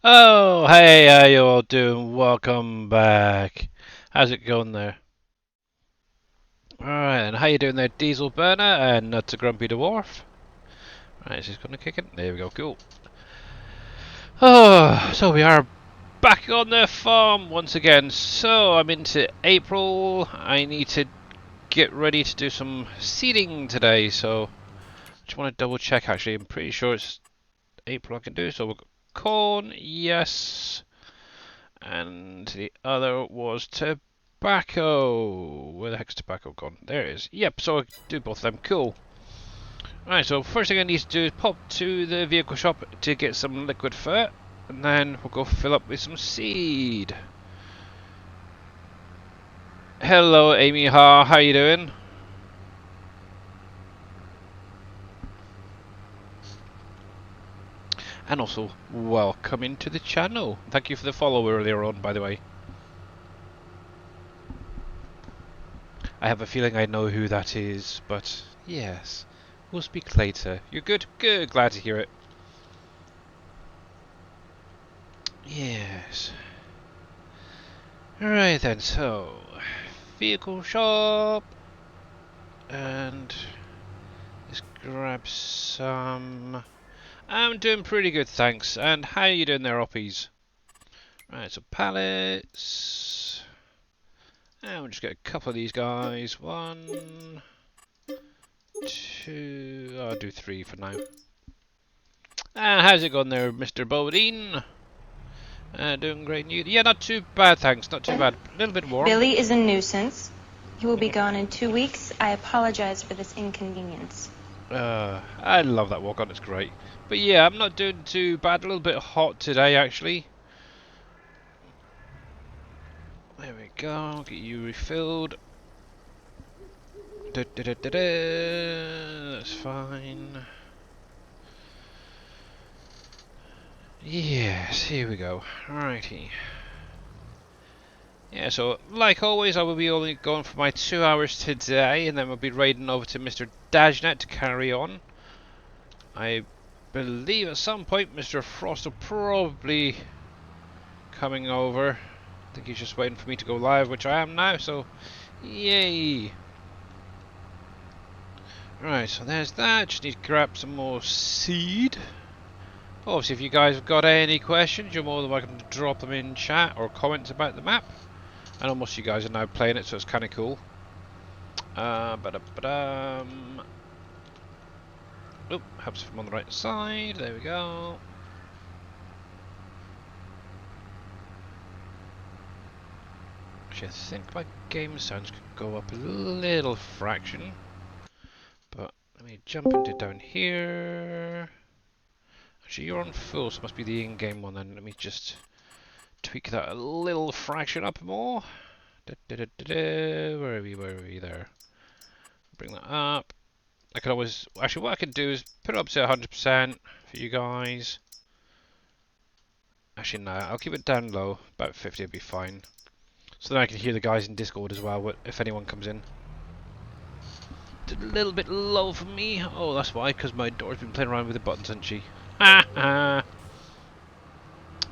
Oh, hey, how you all doing? Welcome back. How's it going there? Alright, and how you doing there, Diesel Burner and Nuts a Grumpy Dwarf? Right, she's gonna kick it. There we go, cool. Oh, so we are back on the farm once again. So I'm into April. I need to get ready to do some seeding today. So I just want to double check actually. I'm pretty sure it's April I can do. So we've got corn, yes. And the other was tobacco. Where the heck's tobacco gone? There it is. Yep, so I do both of them. Cool. Alright, so first thing I need to do is pop to the vehicle shop to get some liquid fert. And then we'll go fill up with some seed. Hello, Amy Ha. How you doing? And also, welcome into the channel. Thank you for the follow earlier on, by the way. I have a feeling I know who that is, but yes, we'll speak later. You're good? Good, glad to hear it. Yes. Alright then, so vehicle shop and let's grab some. I'm doing pretty good, thanks. And how are you doing there, Oppies? Right, so pallets. And we'll just get a couple of these guys. One, two. I'll do three for now. And how's it going there, Mr. Bodine? Doing great. Yeah, not too bad, thanks. Not too bad. A little bit warm. Billy is a nuisance. He will be gone in 2 weeks. I apologize for this inconvenience. I love that walk on. It's great. But yeah, I'm not doing too bad. A little bit hot today, actually. There we go. Get you refilled. That's fine. Yes, here we go. Alrighty. Yeah, so like always, I will be only going for my 2 hours today, and then we'll be raiding over to Mr. Dajnet to carry on. I believe at some point Mr. Frost will probably coming over. I think he's just waiting for me to go live, which I am now, so yay! Right, so there's that. Just need to grab some more seed. Obviously, if you guys have got any questions, you're more than welcome to drop them in chat or comments about the map. I know most of you guys are now playing it, so it's kind of cool. Oop, helps if I'm on the right side. There we go. Actually, I think my game sounds could go up a little fraction. But let me jump into down here. Actually, you're on full, so it must be the in-game one then. Let me just tweak that a little fraction up more. Where are we there? Bring that up. I could always, actually what I could do is put it up to 100% for you guys. Actually no, I'll keep it down low, about 50 would be fine. So then I can hear the guys in Discord as well, if anyone comes in. It's a little bit low for me. Oh, that's why, because my daughter's been playing around with the buttons, hasn't she? Ha ha!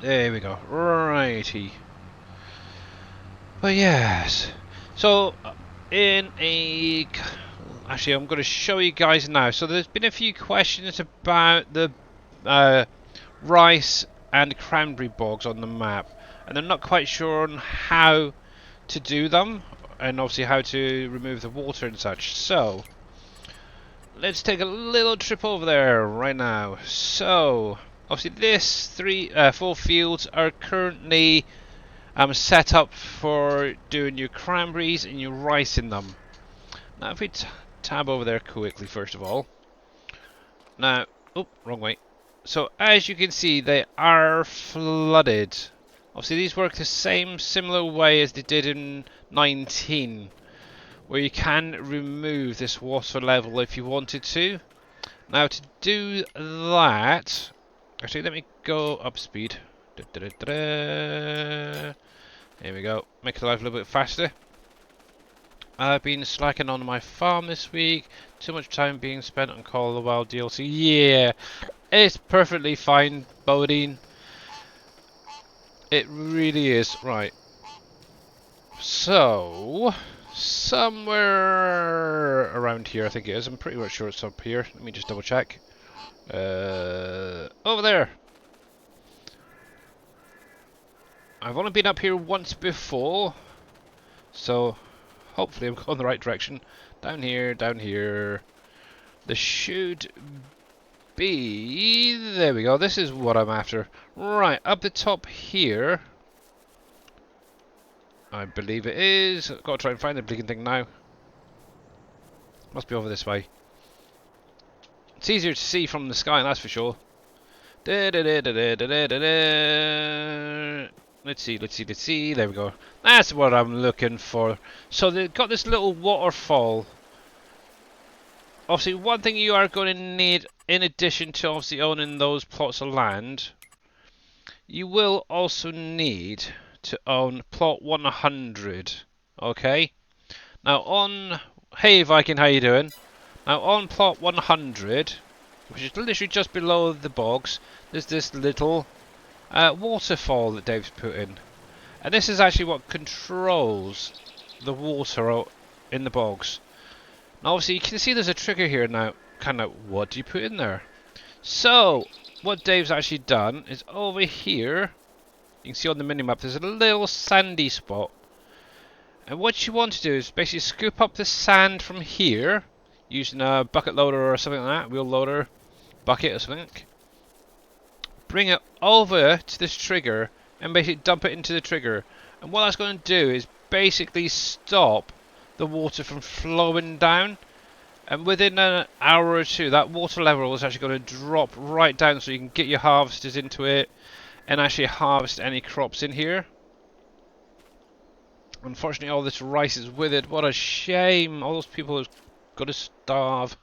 There we go. Righty. But yes. So, actually, I'm going to show you guys now. So there's been a few questions about the rice and cranberry bogs on the map, and they're not quite sure on how to do them, and obviously how to remove the water and such. So let's take a little trip over there right now. So obviously this 4 fields are currently set up for doing your cranberries and your rice in them. Now if we tab over there quickly first of all. Now, oh, wrong way. So as you can see, they are flooded. Obviously these work the same similar way as they did in 19, where you can remove this water level if you wanted to. Now to do that, actually let me go up speed. Here we go, make it life a little bit faster. I've been slacking on my farm this week. Too much time being spent on Call of the Wild DLC. Yeah, it's perfectly fine, Bodine. It really is. Right. So, somewhere around here, I think it is. I'm pretty much sure it's up here. Let me just double check. Over there. I've only been up here once before, so hopefully I'm going the right direction. Down here, down here. There should be... There we go. This is what I'm after. Right, up the top here. I believe it is. I've got to try and find the bleeding thing now. Must be over this way. It's easier to see from the sky, that's for sure. Let's see, let's see, let's see. There we go. That's what I'm looking for. So they've got this little waterfall. Obviously, one thing you are going to need, in addition to obviously owning those plots of land, you will also need to own plot 100. Okay? Now on... Hey Viking, how you doing? Now on plot 100, which is literally just below the bogs, there's this little waterfall that Dave's put in. And this is actually what controls the water in the bogs. Now obviously you can see there's a trigger here now. Kind of, what do you put in there? So, what Dave's actually done is over here, you can see on the minimap there's a little sandy spot. And what you want to do is basically scoop up the sand from here, using a bucket loader or something like that, wheel loader, bucket or something. Bring it over to this trigger and basically dump it into the trigger. And what that's going to do is basically stop the water from flowing down. And within an hour or two, that water level is actually going to drop right down so you can get your harvesters into it and actually harvest any crops in here. Unfortunately, all this rice is withered. What a shame. All those people are going to starve.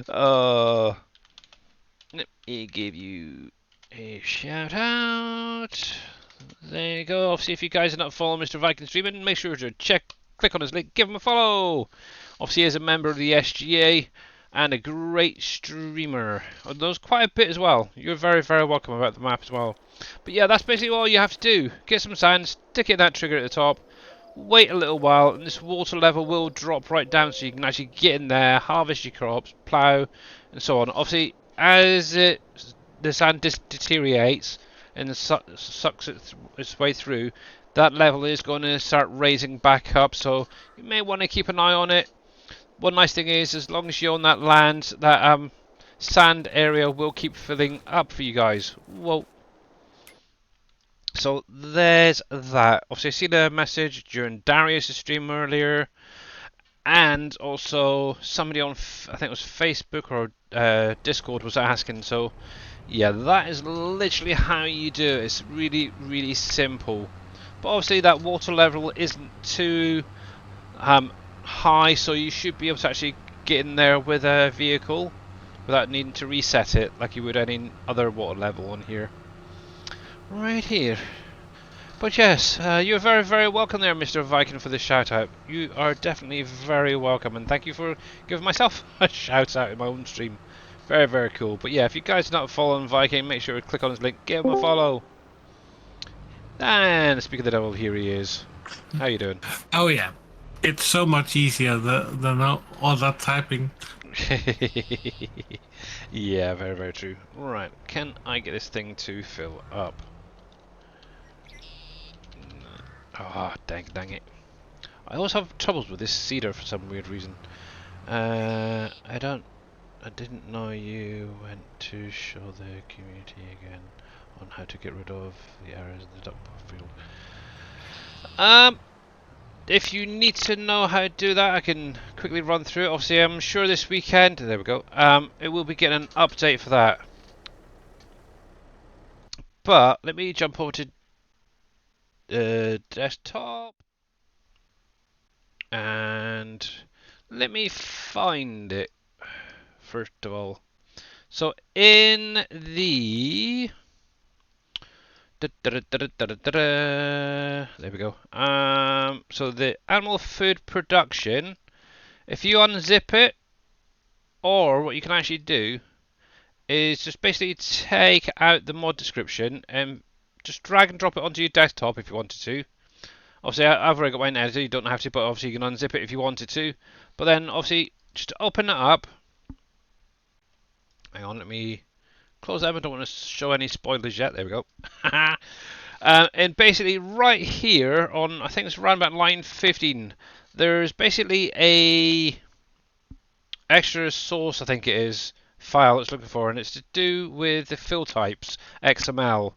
uh, let me give you a shout out. There you go. Obviously, if you guys are not following Mr. Viking streaming, make sure to click on his link, give him a follow. Obviously, he is a member of the SGA and a great streamer. There's quite a bit as well. You're very, very welcome about the map as well. But yeah, that's basically all you have to do. Get some sand, stick it in that trigger at the top, wait a little while, and this water level will drop right down so you can actually get in there, harvest your crops, plough, and so on. Obviously, as the sand deteriorates and sucks its way through, that level is going to start raising back up, so you may want to keep an eye on it. One nice thing is, as long as you own that land, that sand area will keep filling up for you guys. Whoa. So there's that. Obviously, I seen a message during Darius' stream earlier, and also somebody on, I think it was Facebook or Discord was asking. So yeah, that is literally how you do it. It's really, really simple. But obviously that water level isn't too high, so you should be able to actually get in there with a vehicle without needing to reset it like you would any other water level on here. Right here. But yes, you're very, very welcome there, Mr. Viking, for this shout out. You are definitely very welcome, and thank you for giving myself a shout out in my own stream. Very, very cool. But yeah, if you guys are not following Viking, make sure to click on his link, give him a follow. And speaking of the devil, here he is. How you doing? Oh yeah, it's so much easier than all that typing. Yeah, very, very true. Right, can I get this thing to fill up? Ah, dang it. I always have troubles with this cedar for some weird reason. I didn't know you went to show the community again on how to get rid of the errors in the duck field. If you need to know how to do that, I can quickly run through it. Obviously, I'm sure this weekend, there we go, it will be getting an update for that. But, let me jump over to desktop. And let me find it, first of all. So, in the... There we go. So the animal food production, if you unzip it, or what you can actually do is just basically take out the mod description and just drag and drop it onto your desktop if you wanted to. Obviously, I've already got mine edited, you don't have to, but obviously you can unzip it if you wanted to. But then, obviously, just open it up. Hang on, let me close that. I don't want to show any spoilers yet. There we go. And basically, right here on, I think it's around about line 15, there's basically a extra source, I think it is, file it's looking for, and it's to do with the fill types, XML.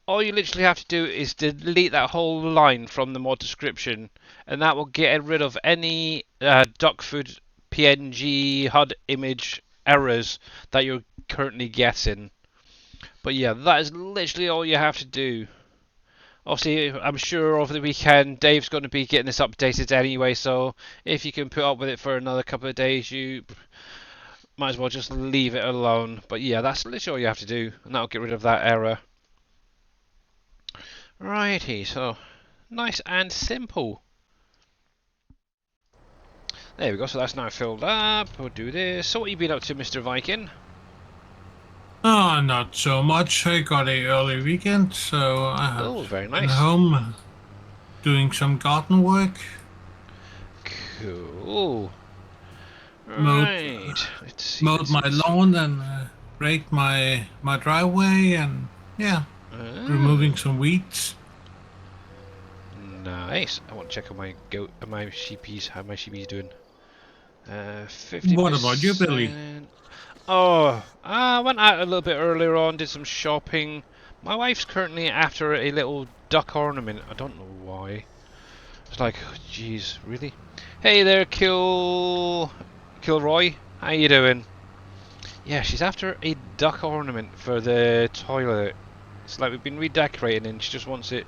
All you literally have to do is delete that whole line from the mod description, and that will get rid of any DuckFood, PNG, HUD image errors that you're currently getting. But yeah, that is literally all you have to do. Obviously, I'm sure over the weekend Dave's going to be getting this updated anyway, so if you can put up with it for another couple of days, you might as well just leave it alone. But yeah, that's literally all you have to do, and that'll get rid of that error. Righty, so nice and simple. There we go, so that's now filled up. We'll do this. So what you been up to, Mr. Viking? Oh, not so much. I got a early weekend, so I have Very been nice. home doing some garden work. Cool. Mowed, Right. Let's see. mowed my lawn and raked my driveway, and yeah, removing some weeds. Nice. I want to check on my goat, my sheepies. How my sheepies doing? 50%. What about you, Billy? Oh, I went out a little bit earlier on, did some shopping. My wife's currently after a little duck ornament. I don't know why. It's like, jeez, really? Hey there, Kilroy. How you doing? Yeah, she's after a duck ornament for the toilet. It's like we've been redecorating and she just wants it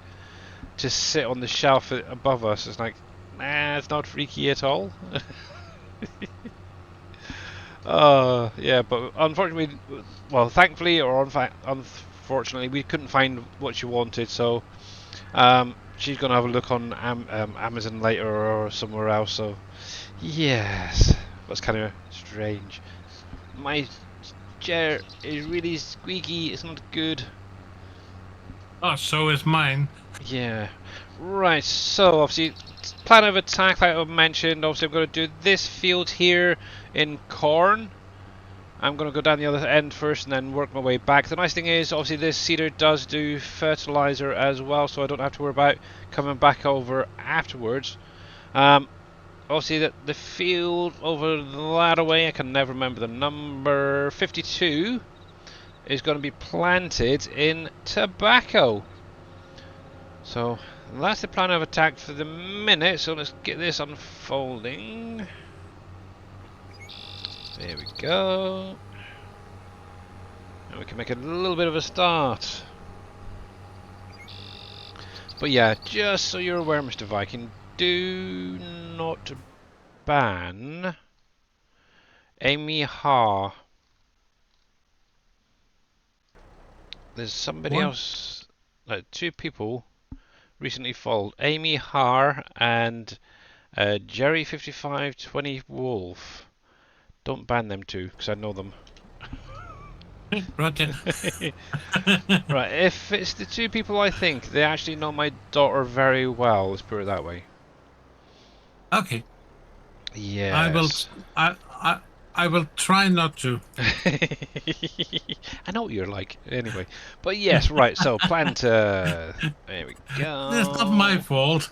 to sit on the shelf above us. It's like, nah, it's not freaky at all. Yeah, but unfortunately, well, thankfully or unfortunately, we couldn't find what she wanted, so she's gonna have a look on Amazon later or somewhere else. So, yes, that's kind of strange. My chair is really squeaky. It's not good. Oh, so is mine. Yeah. Right, so obviously plan of attack like I mentioned, obviously I'm going to do this field here in corn. I'm going to go down the other end first and then work my way back. The nice thing is obviously this seeder does do fertilizer as well, so I don't have to worry about coming back over afterwards. Obviously the field over that away, I can never remember the number, 52, is going to be planted in tobacco. So that's the plan of attack for the minute, so let's get this unfolding. There we go. And we can make a little bit of a start. But yeah, just so you're aware, Mr. Viking, do not ban Amy Ha. There's somebody else, like two people recently followed, Amy Har and Jerry5520 Wolf. Don't ban them two, because I know them. Roger. Right, if it's the two people I think, they actually know my daughter very well, let's put it that way. Okay. Yes. I will try not to. I know what you're like, anyway. But yes, right, so plan to... There we go. It's not my fault.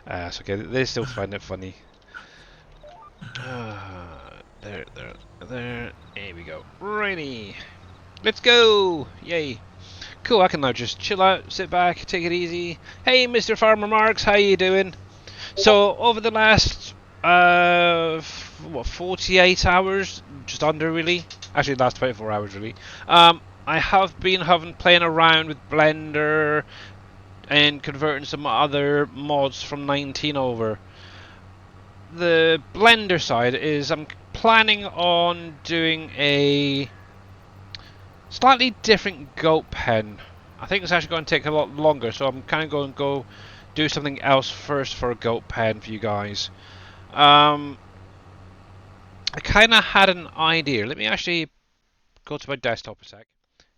It's okay, they still find it funny. There. There we go. Righty. Let's go! Yay. Cool, I can now just chill out, sit back, take it easy. Hey, Mr. Farmer Marks, how you doing? So, over the last, 48 hours? Just under, really? Actually, the last 24 hours, really. I have been playing around with Blender and converting some other mods from 19 over. The Blender side is I'm planning on doing a slightly different goat pen. I think it's actually going to take a lot longer, so I'm kind of going to go do something else first for a goat pen for you guys. I kind of had an idea. Let me actually go to my desktop a sec.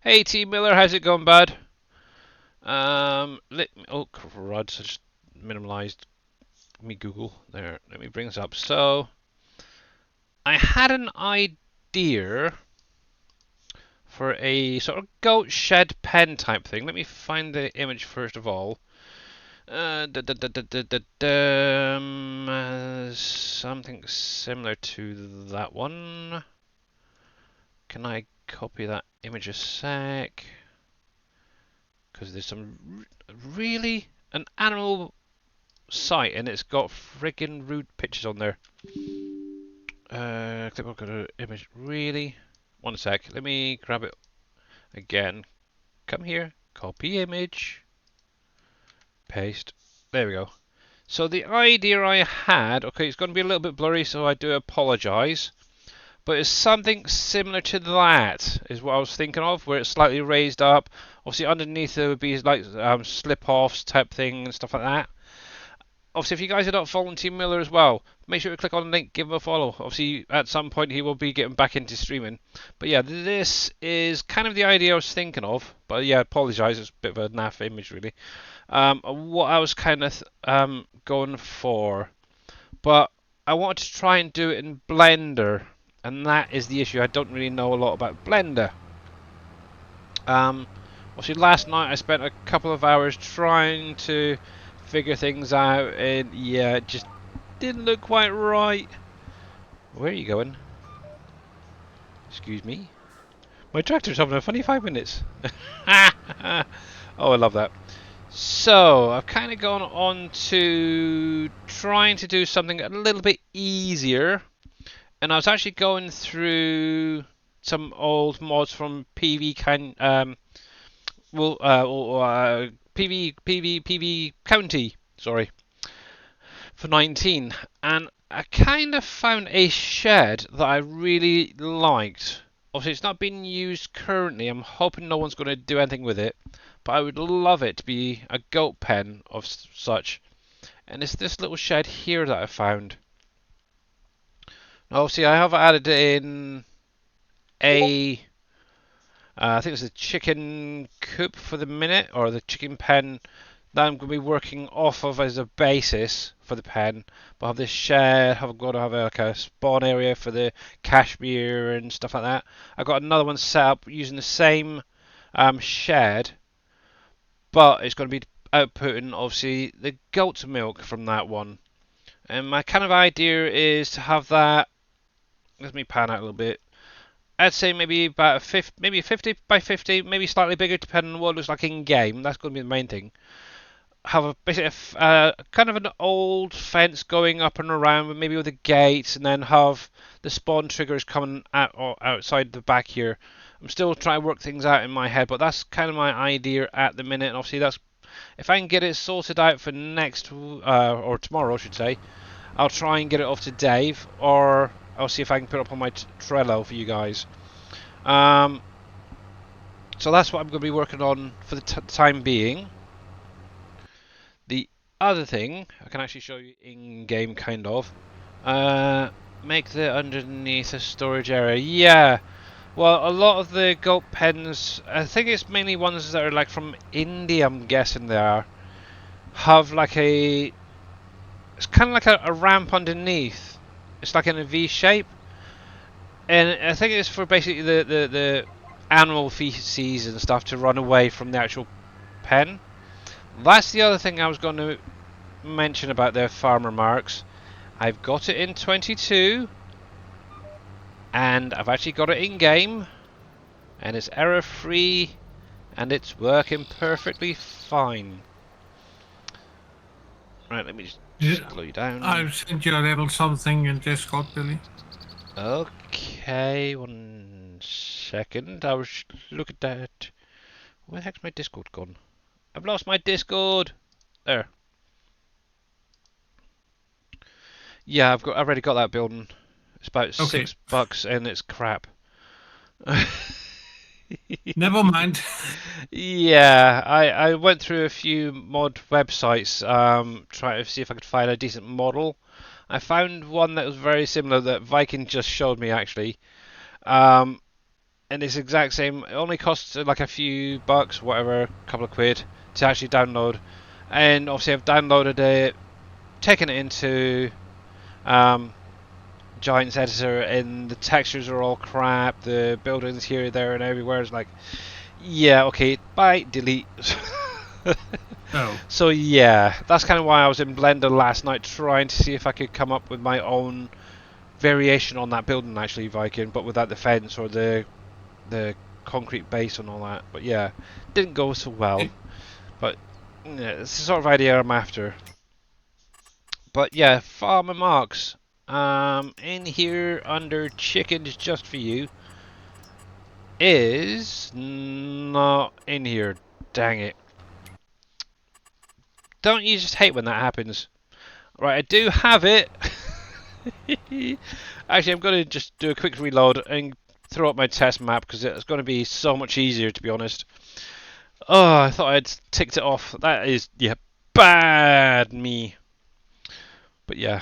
Hey T Miller, how's it going, bud? Let me, oh crud! I just minimalized me Google there. Let me bring this up. So I had an idea for a sort of goat shed pen type thing. Let me find the image first of all. Something similar to that one. Can I copy that image a sec? Because there's some really an animal site and it's got friggin' rude pictures on there. Click on the image. Really? One sec. Let me grab it again. Come here. Copy image. Paste. There we go. So the idea I had, okay, it's going to be a little bit blurry, so I do apologise. But it's something similar to that, is what I was thinking of, where it's slightly raised up. Obviously, underneath there would be like slip-offs type thing and stuff like that. Obviously, if you guys are not following Team Miller as well, make sure to click on the link, give him a follow. Obviously, at some point he will be getting back into streaming. But yeah, this is kind of the idea I was thinking of. But yeah, apologise, it's a bit of a naff image really. What I was kind of going for, but I wanted to try and do it in Blender, and that is the issue. I don't really know a lot about Blender. Obviously, last night I spent a couple of hours trying to figure things out, and yeah, it just didn't look quite right. Where are you going? Excuse me. My tractor's having a funny 5 minutes. Oh, I love that. So, I've kind of gone on to trying to do something a little bit easier. And I was actually going through some old mods from PV County, sorry, for 19. And I kind of found a shed that I really liked. Obviously, it's not being used currently. I'm hoping no one's going to do anything with it. But I would love it to be a goat pen of such. And it's this little shed here that I found. Now, obviously, I have added in I think it's a chicken coop for the minute, or the chicken pen that I'm going to be working off of as a basis for the pen. But I have this shed, I've got to have like a spawn area for the cashmere and stuff like that. I've got another one set up using the same shed, but it's going to be outputting obviously the goat's milk from that one. And my kind of idea is to have that. Let me pan out a little bit. I'd say maybe about maybe 50 by 50, maybe slightly bigger, depending on what it looks like in game. That's going to be the main thing. Have a basically kind of an old fence going up and around, maybe with a gate, and then have the spawn triggers coming out or outside the back here. I'm still trying to work things out in my head, but that's kind of my idea at the minute. And obviously, that's if I can get it sorted out for next or tomorrow, I should say. I'll try and get it off to Dave, or I'll see if I can put it up on my Trello for you guys. So that's what I'm going to be working on for the time being. The other thing, I can actually show you in-game, kind of. Make the underneath a storage area. Yeah. Well, a lot of the goat pens, I think it's mainly ones that are like from India, I'm guessing they are, have like a... It's kind of like a ramp underneath. It's like in a V shape. And I think it's for basically the animal feces and stuff to run away from the actual pen. That's the other thing I was going to mention about their farmer marks. I've got it in 22. And I've actually got it in game. And it's error free. And it's working perfectly fine. Right, let me just slow you down. I've sent you a little something in Discord, Billy. Okay, 1 second. I was look at that. Where the heck's my Discord gone? I've lost my Discord. There. Yeah, I've already got that building. It's about $6 and it's crap. Never mind. Yeah, I went through a few mod websites trying to see if I could find a decent model. I found one that was very similar that Viking just showed me actually. And it's exact same. It only costs like a few bucks, whatever, a couple of quid to actually download. And obviously I've downloaded it, taken it into Giant's editor, and the textures are all crap. The buildings here, there, and everywhere is like, yeah, okay, bye, delete. Oh. So yeah, that's kind of why I was in Blender last night, trying to see if I could come up with my own variation on that building, actually, Viking, but without the fence or the concrete base and all that. But yeah, didn't go so well. But yeah, it's the sort of idea I'm after. But yeah, Farmer Marks. In here under chickens just for you is not in here. Dang it. Don't you just hate when that happens? Right, I do have it. Actually, I'm going to just do a quick reload and throw up my test map because it's going to be so much easier, to be honest. Oh, I thought I'd ticked it off. That is, yeah, bad me. But yeah.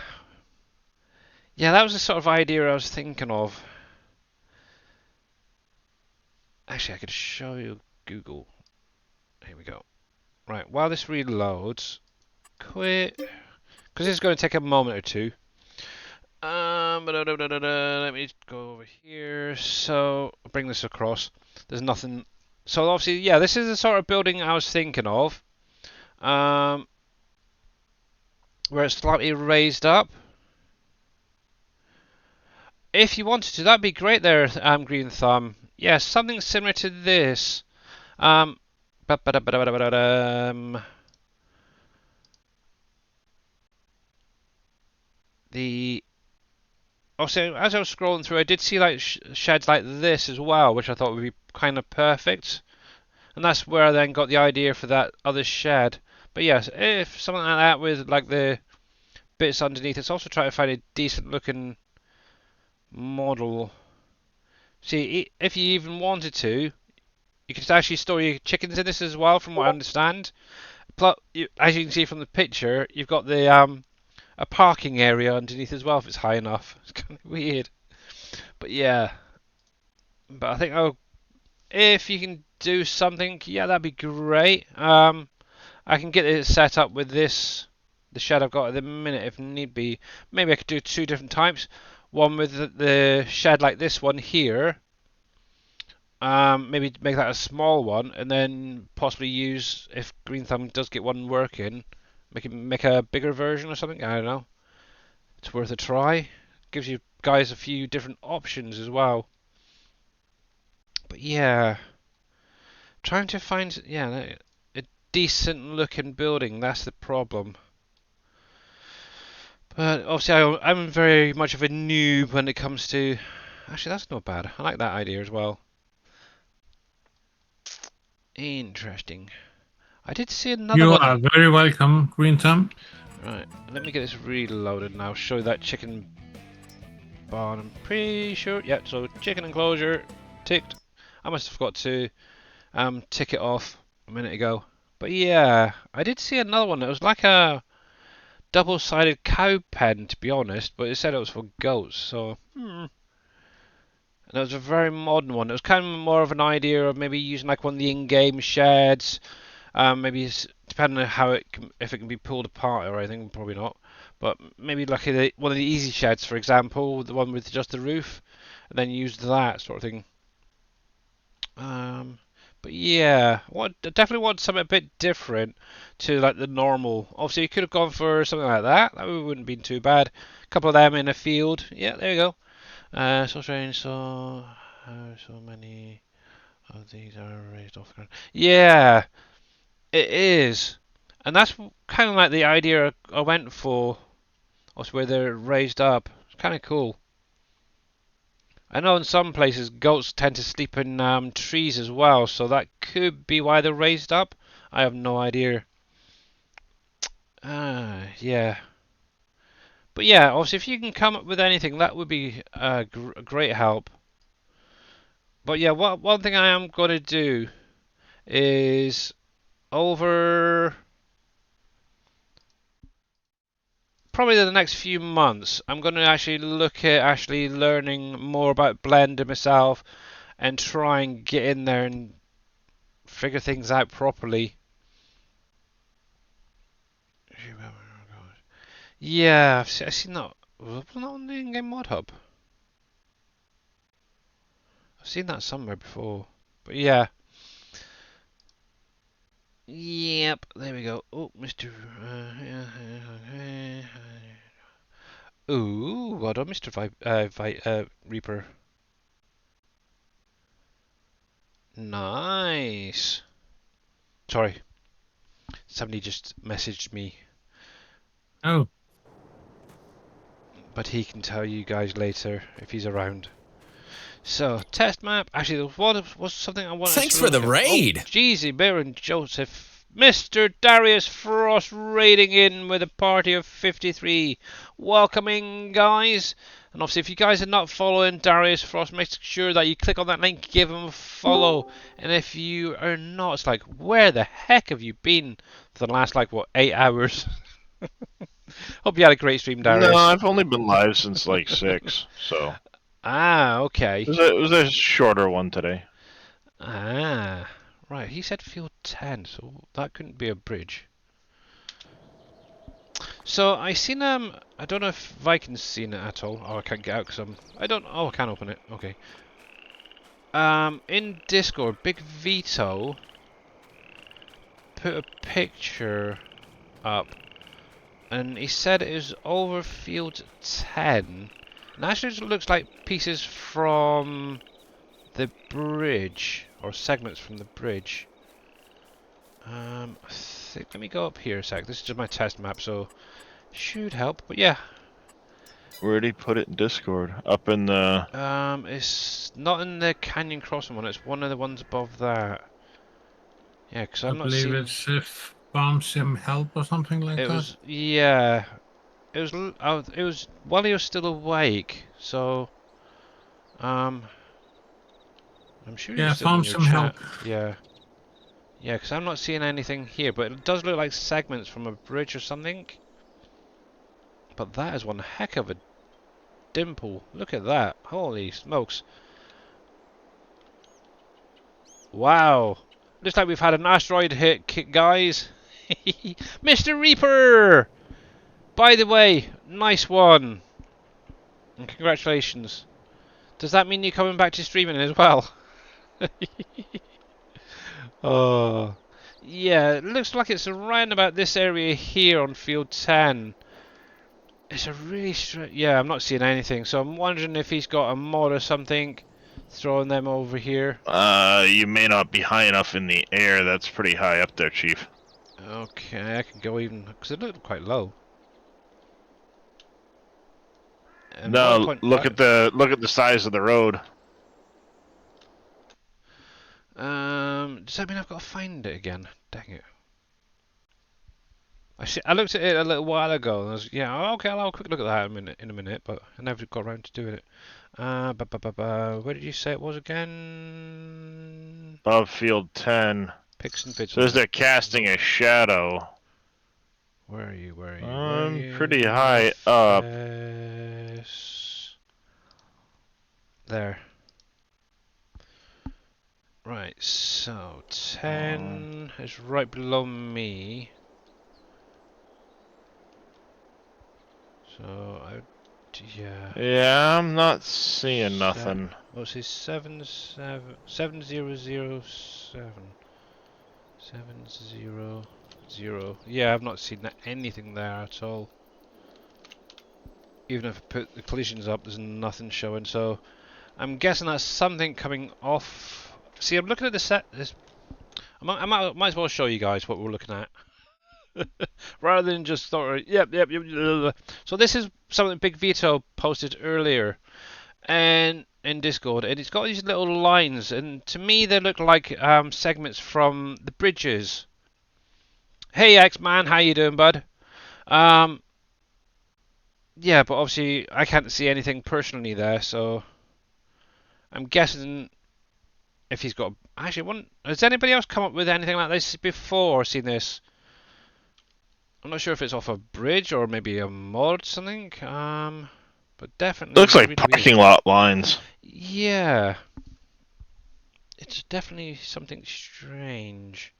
Yeah, that was the sort of idea I was thinking of. Actually, I could show you Google. Here we go. Right, while this reloads, quit. Because it's going to take a moment or two. Let me go over here. So, I'll bring this across. There's nothing. So, obviously, yeah, this is the sort of building I was thinking of. Where it's slightly raised up. If you wanted to, that'd be great there, Green Thumb. Yeah, something similar to this. The also, as I was scrolling through, I did see like sheds like this as well, which I thought would be kind of perfect. And that's where I then got the idea for that other shed. But yes, if something like that with like the bits underneath, it's also trying to find a decent looking model. See, if you even wanted to, you could actually store your chickens in this as well, from what I understand. Plus, as you can see from the picture, you've got the a parking area underneath as well if it's high enough. It's kind of weird, but yeah. But I think, oh, if you can do something, yeah, that'd be great. I can get it set up with this, the shed I've got at the minute if need be. Maybe I could do two different types. One with the shed like this one here. Maybe make that a small one, and then possibly use, if Green Thumb does get one working, make a bigger version or something. I don't know. It's worth a try. Gives you guys a few different options as well. But yeah, trying to find a decent looking building. That's the problem. But obviously, I'm very much of a noob when it comes to. Actually, that's not bad. I like that idea as well. Interesting. I did see another You one. are very welcome, Green Thumb. Right, let me get this reloaded now. Show you that chicken barn. I'm pretty sure. Yeah, so chicken enclosure ticked. I must have forgot to tick it off a minute ago. But yeah, I did see another one. It was like a double-sided cow pen, to be honest, but it said it was for goats. So, and it was a very modern one. It was kind of more of an idea of maybe using like one of the in-game sheds. Maybe depending on how if it can be pulled apart or anything, probably not. But maybe like one of the easy sheds, for example, the one with just the roof, and then use that sort of thing. But yeah, definitely want something a bit different to like the normal. Obviously, you could have gone for something like that. That wouldn't have been too bad. A couple of them in a field. Yeah, there you go. So strange. So many of these are raised off the ground. Yeah. It is, and that's kind of like the idea I went for, also where they're raised up. It's kind of cool. I know in some places goats tend to sleep in trees as well, so that could be why they're raised up. I have no idea. Yeah. But yeah, obviously if you can come up with anything, that would be a great help. But yeah, one thing I am going to do is over probably the next few months, I'm going to actually look at actually learning more about Blender myself and try and get in there and figure things out properly. Yeah, I've seen that. Was it not on the in-game mod hub? I've seen that somewhere before. But yeah. Yep, there we go. Oh, Mr. Ooh, well done, Mr. Reaper. Nice. Sorry, somebody just messaged me, Oh, but he can tell you guys later if he's around. So, test map. Actually, there was something I wanted Thanks to for the look at. Oh, raid. Jeezy, Bear and Joseph. Mr. Darius Frost raiding in with a party of 53. Welcoming, guys. And obviously, if you guys are not following Darius Frost, make sure that you click on that link, give him a follow. And if you are not, it's like, where the heck have you been for the last, like, what, 8 hours? Hope you had a great stream, No, Darius. I've only been live since like 6, so Ah, okay. it was a shorter one today. Ah, right. He said field 10, so that couldn't be a bridge. So I seen I don't know if Viking's seen it at all. Oh, I can't get out because I don't. Oh, I can't open it. Okay. In Discord, Big Vito put a picture up, and he said it was over field 10. And actually, it looks like pieces from the bridge or segments from the bridge. Let me go up here a sec. This is just my test map, so should help. But yeah, Where'd he put it in Discord? Up in the... it's not in the Canyon Crossing one. It's one of the ones above that. Yeah, because I I'm not believe seeing. it's if Bomb Sim Help or something like It that. was yeah. It was while he was still awake. So I'm sure he was Yeah, still in Farm your Sim chat. Help. Yeah. Yeah, because I'm not seeing anything here, but it does look like segments from a bridge or something. But that is one heck of a dimple. Look at that. Holy smokes. Wow. Looks like we've had an asteroid hit, guys. Mr. Reaper! By the way, nice one. And congratulations. Does that mean you're coming back to streaming as well? Oh. Yeah, it looks like it's around about this area here on field 10. It's a really yeah, I'm not seeing anything, so I'm wondering if he's got a mod or something throwing them over here. You may not be high enough in the air. That's pretty high up there, Chief. Okay, I can go even, because it looked quite low. No, look at 1.5. the size of the road. Does that mean I've got to find it again? Dang it. I looked at it a little while ago, and I was, yeah, oh, okay, I'll have a quick look at that in a minute, but I never got around to doing it. Where did you say it was again? Above field 10. Picks and bits. Says they're casting a shadow. Where are you? Where are you? I'm pretty high up. There. Right, so 10 is right below me. So yeah. Yeah, I'm not seeing nothing. What's his 7007? 700. Yeah, I've not seen anything there at all. Even if I put the collisions up, there's nothing showing. So I'm guessing that's something coming off. See, I'm looking at the set. I might as well show you guys what we're looking at. Rather than just sort of, yep. So this is something Big Vito posted earlier and in Discord, and it's got these little lines, and to me they look like segments from the bridges. Hey X-Man, how you doing, bud? Yeah, but obviously I can't see anything personally there, so I'm guessing if he's got... Actually, has anybody else come up with anything like this before or seen this? I'm not sure if it's off a bridge or maybe a mod or something. But definitely Looks like really parking weird. lot lines. Yeah. It's definitely something strange.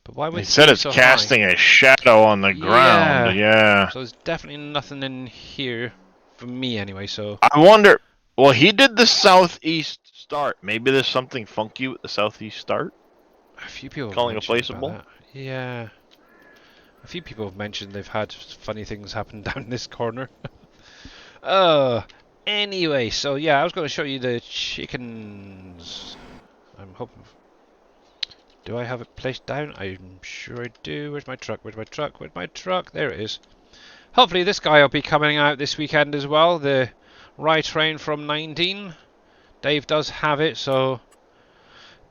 But why would He it said be it's so casting high? a shadow on the ground. Yeah. So there's definitely nothing in here for me anyway. So I wonder. Well, he did the southeast start. Maybe there's something funky with the southeast start. a few people have Calling a mentioned about placeable. that. Yeah, a few people have mentioned they've had funny things happen down this corner. uh, anyway, so yeah, I was going to show you the chickens. I'm hoping. Do I have it placed down? I'm sure I do. Where's my truck? Where's my truck? Where's my truck? There it is. Hopefully this guy will be coming out this weekend as well. The Rye Train from 19. Dave does have it, so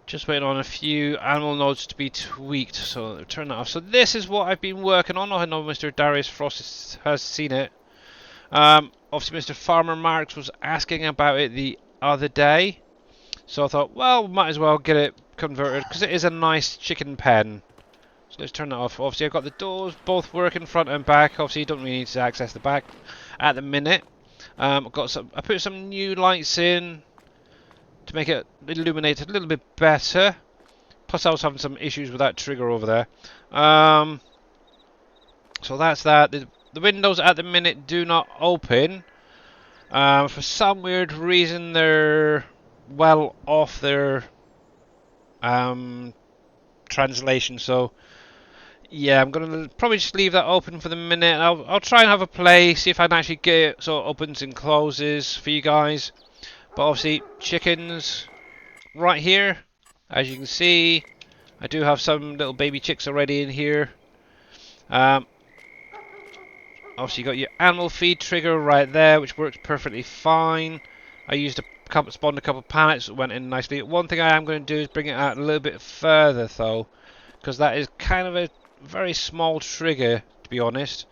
just waiting on a few animal nodes to be tweaked. So turn that off. So this is what I've been working on. I know Mr. Darius Frost has seen it. Obviously Mr. Farmer Marks was asking about it the other day. So I thought, well, might as well get it converted because it is a nice chicken pen. So let's turn that off. Obviously I've got the doors both working front and back. Obviously you don't really need to access the back at the minute. I've got some. I put some new lights in to make it illuminate a little bit better. Plus I was having some issues with that trigger over there. So that's that. The windows at the minute do not open. For some weird reason they're well off their translation, so yeah, I'm gonna probably just leave that open for the minute. I'll try and have a play, see if I can actually get it so it opens and closes for you guys. But obviously, chickens right here, as you can see, I do have some little baby chicks already in here. Obviously, you got your animal feed trigger right there, which works perfectly fine. I used spawned a couple of pallets that went in nicely. One thing I am going to do is bring it out a little bit further though, because that is kind of a very small trigger, to be honest.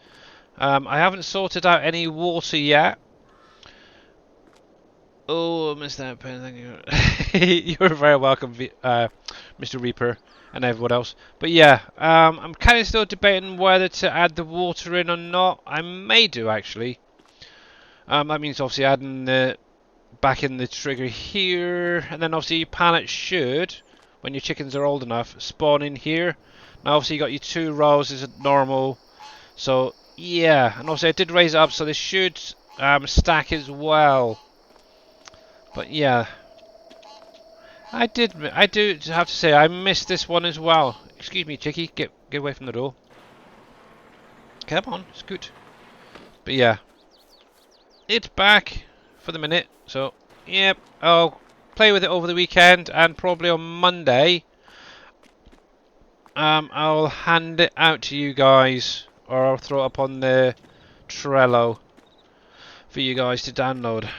I haven't sorted out any water yet. Oh, I missed that pen. Thank you. You're very welcome, Mr. Reaper, and everyone else. But yeah, I'm kind of still debating whether to add the water in or not. I may do actually. That means obviously adding the back in the trigger here, and then obviously your pallet should, when your chickens are old enough, spawn in here. Now obviously you got your 2 rows as normal. So yeah, and obviously I did raise it up so they should stack as well. But yeah, I do have to say I missed this one as well. Excuse me, chickie, get away from the door. Come on, scoot. But yeah, it's back for the minute. So yep, I'll play with it over the weekend and probably on Monday. I'll hand it out to you guys, or I'll throw it up on the Trello for you guys to download.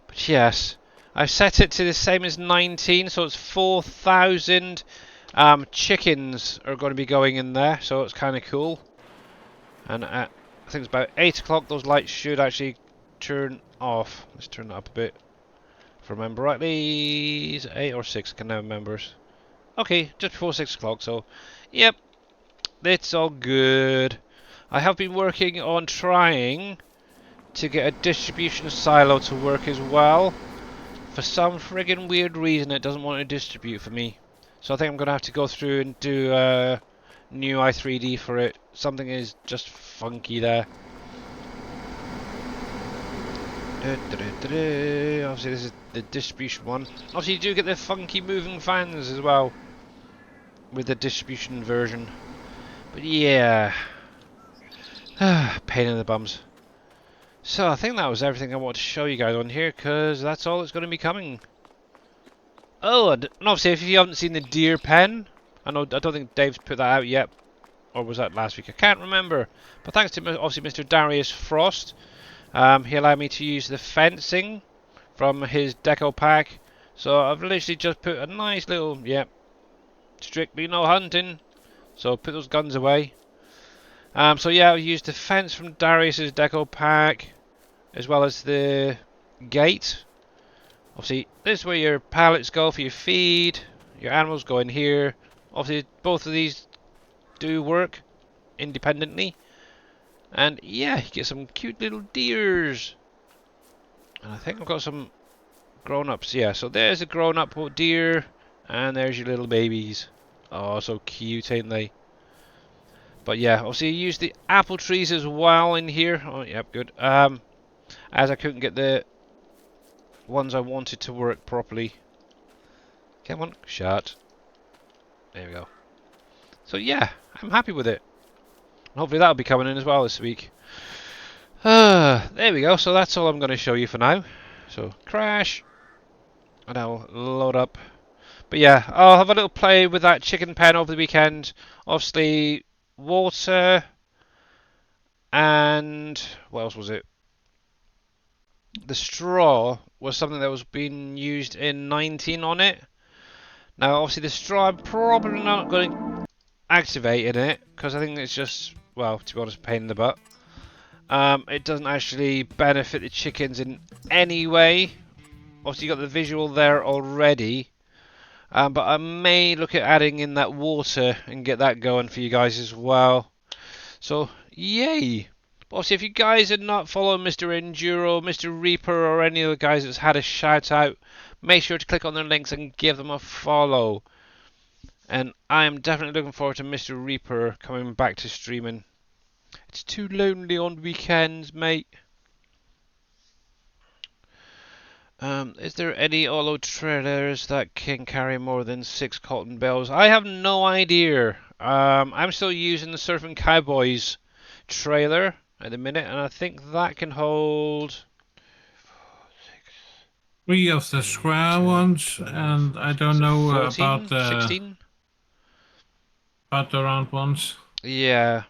But yes, I've set it to the same as 19, so it's 4,000 chickens are going to be going in there, so it's kind of cool. And at, I think it's about 8 o'clock, those lights should actually turn off. Let's turn that up a bit. If I remember rightly, is it 8 or 6? I can never remember. Okay, just before 6 o'clock, so yep, it's all good. I have been working on trying to get a distribution silo to work as well. For some friggin' weird reason it doesn't want to distribute for me. So I think I'm going to have to go through and do a new i3D for it. Something is just funky there. Obviously this is the distribution one. Obviously you do get the funky moving fans as well with the distribution version. But yeah, pain in the bums. So I think that was everything I wanted to show you guys on here, because that's all that's going to be coming. Oh, and obviously if you haven't seen the deer pen, I don't think Dave's put that out yet, or was that last week? I can't remember. But thanks to obviously Mr. Darius Frost, he allowed me to use the fencing from his deco pack. So I've literally just put a nice little, strictly no hunting. So put those guns away. So yeah, I used the fence from Darius's deco pack, as well as the gate. Obviously, this is where your pallets go for your feed. Your animals go in here. Obviously, both of these do work independently. And yeah, you get some cute little deers. And I think I've got some grown-ups. Yeah, so there's a grown-up deer. And there's your little babies. Oh, so cute, ain't they? But yeah, obviously you use the apple trees as well in here. Oh, yep, good. As I couldn't get the ones I wanted to work properly. Come on, shut. There we go. So yeah, I'm happy with it. Hopefully that'll be coming in as well this week. There we go. So that's all I'm going to show you for now. So crash, and I'll load up. But yeah, I'll have a little play with that chicken pen over the weekend. Obviously, water and what else was it? The straw was something that was being used in 19 on it. Now, obviously, the straw I'm probably not going to activate in it because I think it's just, well, to be honest, a pain in the butt. It doesn't actually benefit the chickens in any way. Obviously, you got the visual there already. But I may look at adding in that water and get that going for you guys as well. So, yay! Obviously, if you guys are not following Mr. Enduro, Mr. Reaper, or any of the guys that's had a shout out, make sure to click on their links and give them a follow. And I am definitely looking forward to Mr. Reaper coming back to streaming. It's too lonely on weekends, mate. Is there any Olo trailers that can carry more than 6 cotton bales? I have no idea. I'm still using the Surfing Cowboys trailer at the minute, and I think that can hold 3 of the square ones, and I don't know 14, 16? About the round ones. Yeah.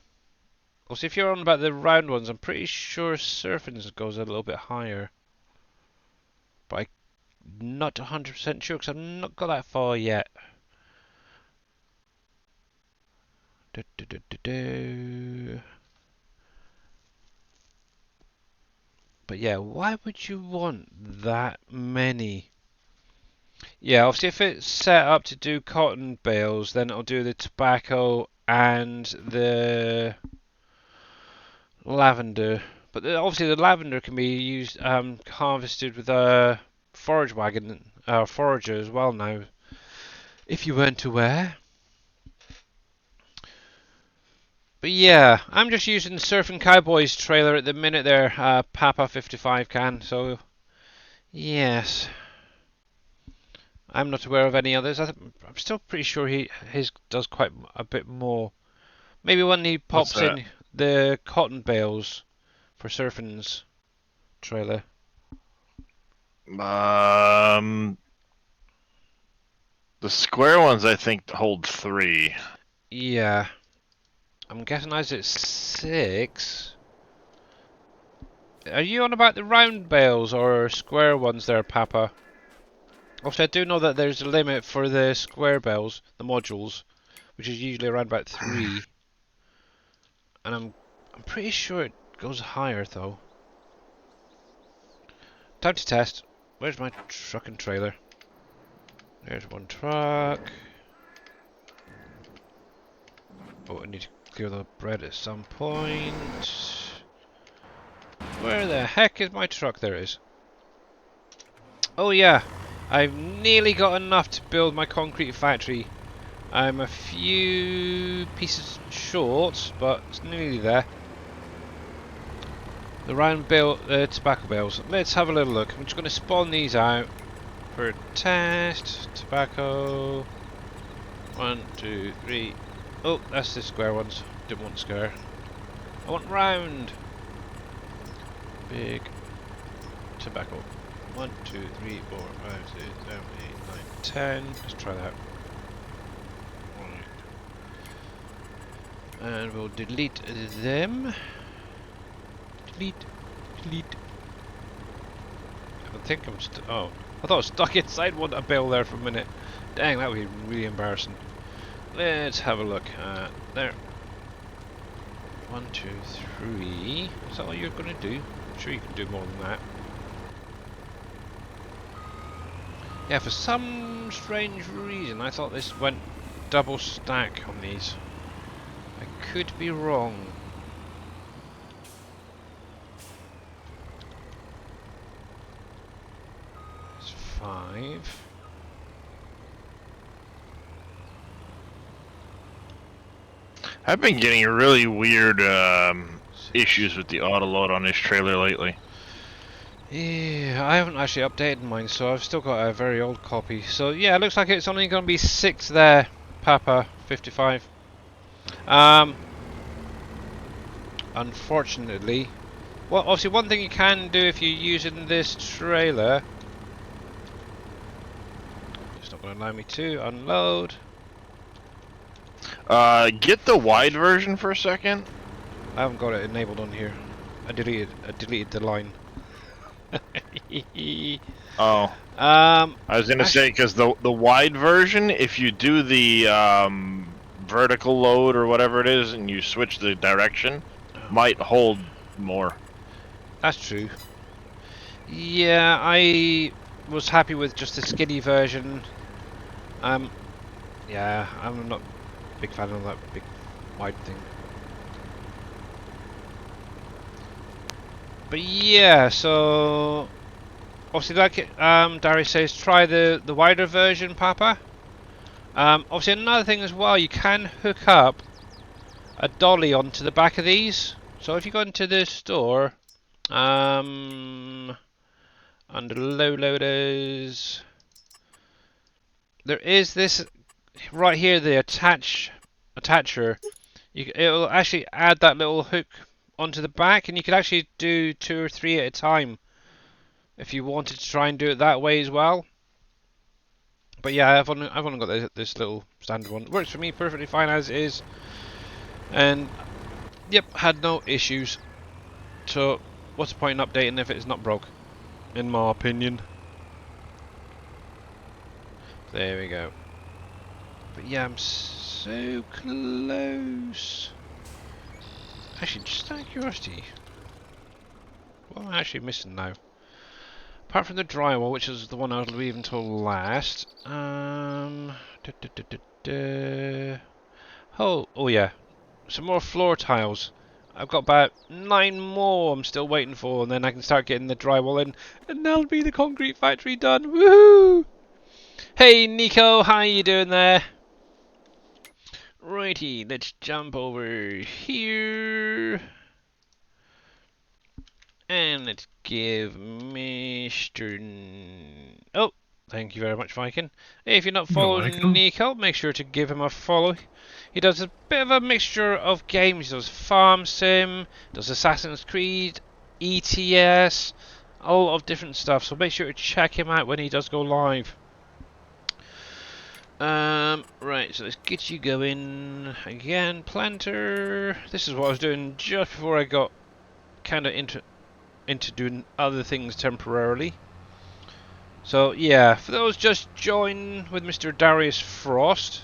Also, if you're on about the round ones, I'm pretty sure Surfing's goes a little bit higher. But I'm not 100% sure because I've not got that far yet. But yeah, why would you want that many? Yeah, obviously if it's set up to do cotton bales, then it'll do the tobacco and the lavender. But obviously the lavender can be used, harvested with a forage wagon, forager as well now, if you weren't aware. But yeah, I'm just using the Surfing Cowboys trailer at the minute there, Papa 55 can, so yes. I'm not aware of any others. I'm still pretty sure his does quite a bit more. Maybe when he pops in the cotton bales for Surfing's trailer. The square ones I think hold 3. Yeah. I'm guessing as it's 6. Are you on about the round bales or square ones there, Papa? Obviously, I do know that there's a limit for the square bales, the modules, which is usually around about 3. And I'm pretty sure it goes higher though. Time to test. Where's my truck and trailer? There's one truck. Oh, I need to clear the bread at some point. Where the heck is my truck? There it is. Oh yeah, I've nearly got enough to build my concrete factory. I'm a few pieces short, but it's nearly there. The round tobacco bales. Let's have a little look. I'm just going to spawn these out for a test. Tobacco. 1, 2, 3. Oh, that's the square ones. Didn't want square. I want round. Big tobacco. 1, 2, 3, 4, 5, 6, 7, 8, 9, 10. Let's try that. And we'll delete them. Delete. I think I'm oh. I thought I was stuck inside a bale there for a minute. Dang, that would be really embarrassing. Let's have a look. There. 1, 2, 3. Is that all you're going to do? I'm sure you can do more than that. Yeah, for some strange reason, I thought this went double stack on these. I could be wrong. It's 5. I've been getting really weird issues with the autoload on this trailer lately. Yeah, I haven't actually updated mine, so I've still got a very old copy. So yeah, it looks like it's only going to be 6 there, Papa 55. Unfortunately, well, obviously one thing you can do if you're using this trailer, it's not going to allow me to unload. Get the wide version for a second. I haven't got it enabled on here. I deleted the line. Oh, I was gonna say because the wide version, if you do the vertical load or whatever it is, and you switch the direction, might hold more. That's true. Yeah, I was happy with just the skinny version. Yeah, I'm not a big fan of that big wide thing. But yeah, so obviously, like Darius says, try the wider version, Papa. Obviously, another thing as well, you can hook up a dolly onto the back of these. So if you go into the store, under low loaders, there is this right here, the attacher. It'll actually add that little hook onto the back, and you could actually do 2 or 3 at a time if you wanted to try and do it that way as well. But yeah, I've only got this little standard one. It works for me perfectly fine as it is, and yep, had no issues. So what's the point in updating if it's not broke, in my opinion? There we go. But yeah, I'm so close. Actually, just out of curiosity, what am I actually missing now? Apart from the drywall, which is the one I was leaving until last. Oh yeah, some more floor tiles. I've got about 9 more I'm still waiting for, and then I can start getting the drywall in, and that'll be the concrete factory done. Woohoo! Hey Nico, how you doing there? Righty, let's jump over here. And let's give Mr. Oh, thank you very much, Viking. If you're not You're following welcome. Nico, make sure to give him a follow. He does a bit of a mixture of games. He does Farm Sim, does Assassin's Creed, ETS, a lot of different stuff. So make sure to check him out when he does go live. Right, so let's get you going again. Planter. This is what I was doing just before I got kind of into doing other things temporarily. So yeah, for those just joining with Mr. Darius Frost,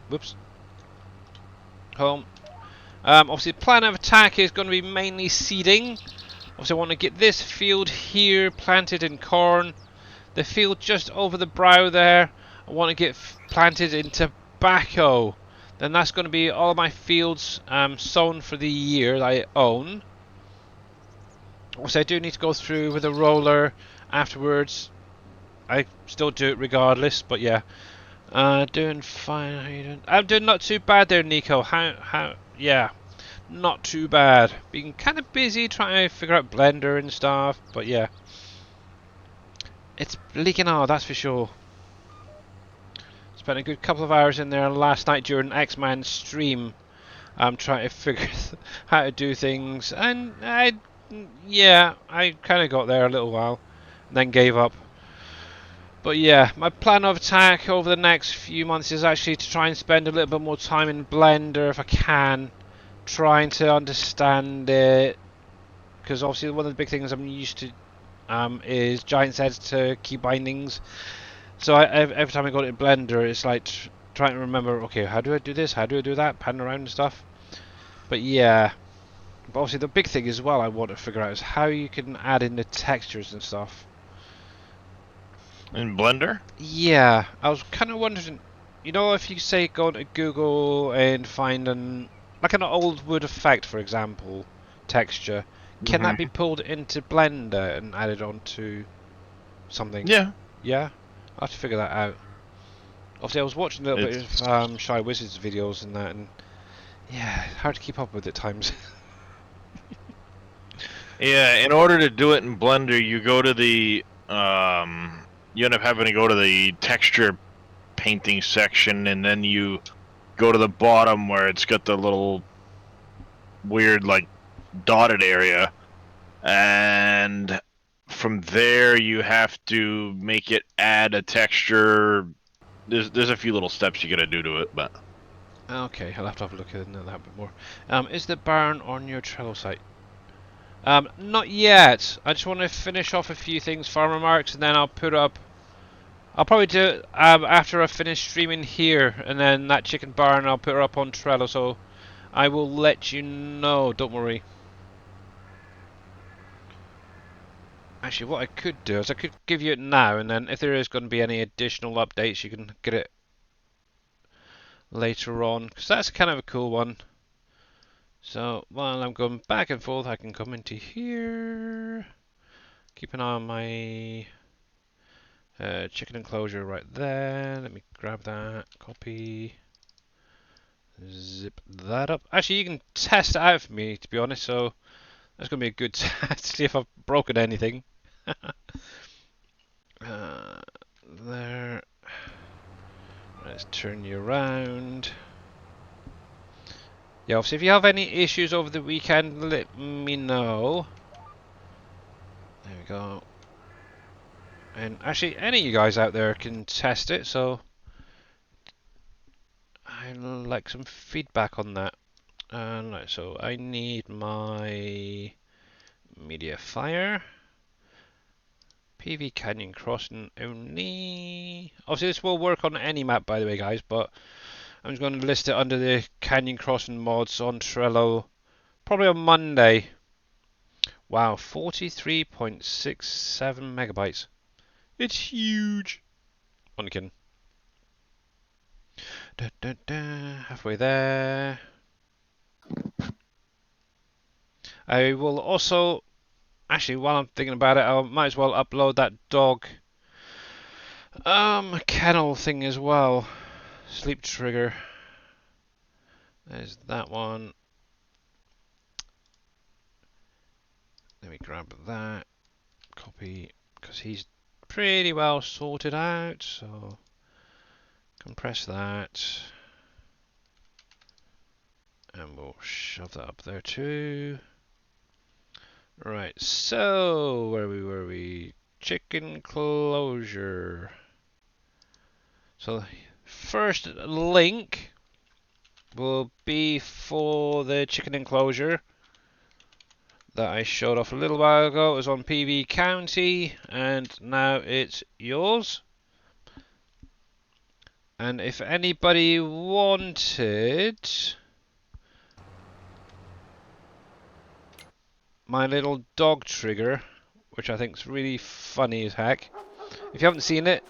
whoops, home. Obviously, the plan of attack is going to be mainly seeding. Obviously, I want to get this field here planted in corn. The field just over the brow there, I want to get planted in tobacco. Then that's going to be all my fields sown for the year that I own. So I do need to go through with a roller afterwards. I still do it regardless, but yeah. Doing fine. How you doing? I'm doing not too bad there, Nico. Yeah, not too bad. Being kind of busy trying to figure out Blender and stuff, but yeah. It's leaking out, that's for sure. Spent a good couple of hours in there last night during X-Man's stream. I'm trying to figure how to do things, and I kind of got there a little while, and then gave up. But yeah, my plan of attack over the next few months is actually to try and spend a little bit more time in Blender if I can, trying to understand it, because obviously one of the big things I'm used to is giant sets to key bindings. So every time I go to Blender, it's like trying to remember, okay, how do I do this? How do I do that? Pan around and stuff. But yeah, but obviously the big thing as well I want to figure out is how you can add in the textures and stuff. In Blender? Yeah, I was kind of wondering, you know, if you say go to Google and find like an old wood effect, for example, texture, can that be pulled into Blender and added onto something? Yeah. Yeah? I'll have to figure that out. Obviously, I was watching a little bit of Shy Wizard's videos and that, and Yeah, hard to keep up with at times. Yeah, in order to do it in Blender, you go to the you end up having to go to the texture painting section, and then you go to the bottom where it's got the little weird like dotted area, and from there you have to make it add a texture. There's a few little steps you gotta do to it, but Okay, I'll have to have a look at that a bit more. Is the barn on your Trello site? Not yet. I just want to finish off a few things, farmer marks, and then I'll put up. I'll probably do it after I finish streaming here, and then that chicken barn I'll put her up on Trello. So I will let you know. Don't worry. Actually, what I could do is I could give you it now, and then if there is going to be any additional updates, you can get it later on, because that's kind of a cool one. So while I'm going back and forth, I can come into here. Keep an eye on my chicken enclosure right there. Let me grab that, copy, zip that up. Actually, you can test it out for me, to be honest, so that's going to be a good test to see if I've broken anything. There. Let's turn you around. Yeah, obviously, if you have any issues over the weekend, let me know. There we go. And actually, any of you guys out there can test it, so I'd like some feedback on that. Right, so I need my media fire. PV Canyon Crossing only. Obviously, this will work on any map, by the way, guys, but I'm just going to list it under the Canyon Crossing mods on Trello, probably on Monday. Wow, 43.67 megabytes. It's huge. Only kidding. Da, da, da, halfway there. I will also, actually, while I'm thinking about it, I might as well upload that dog kennel thing as well. Sleep trigger. There's that one. Let me grab that. Copy, because he's pretty well sorted out, so compress that. And we'll shove that up there too. Right, so where were we? Chicken closure. So first link will be for the chicken enclosure that I showed off a little while ago. It was on PV County, and now it's yours. And if anybody wanted my little dog trigger, which I think is really funny as heck. If you haven't seen it,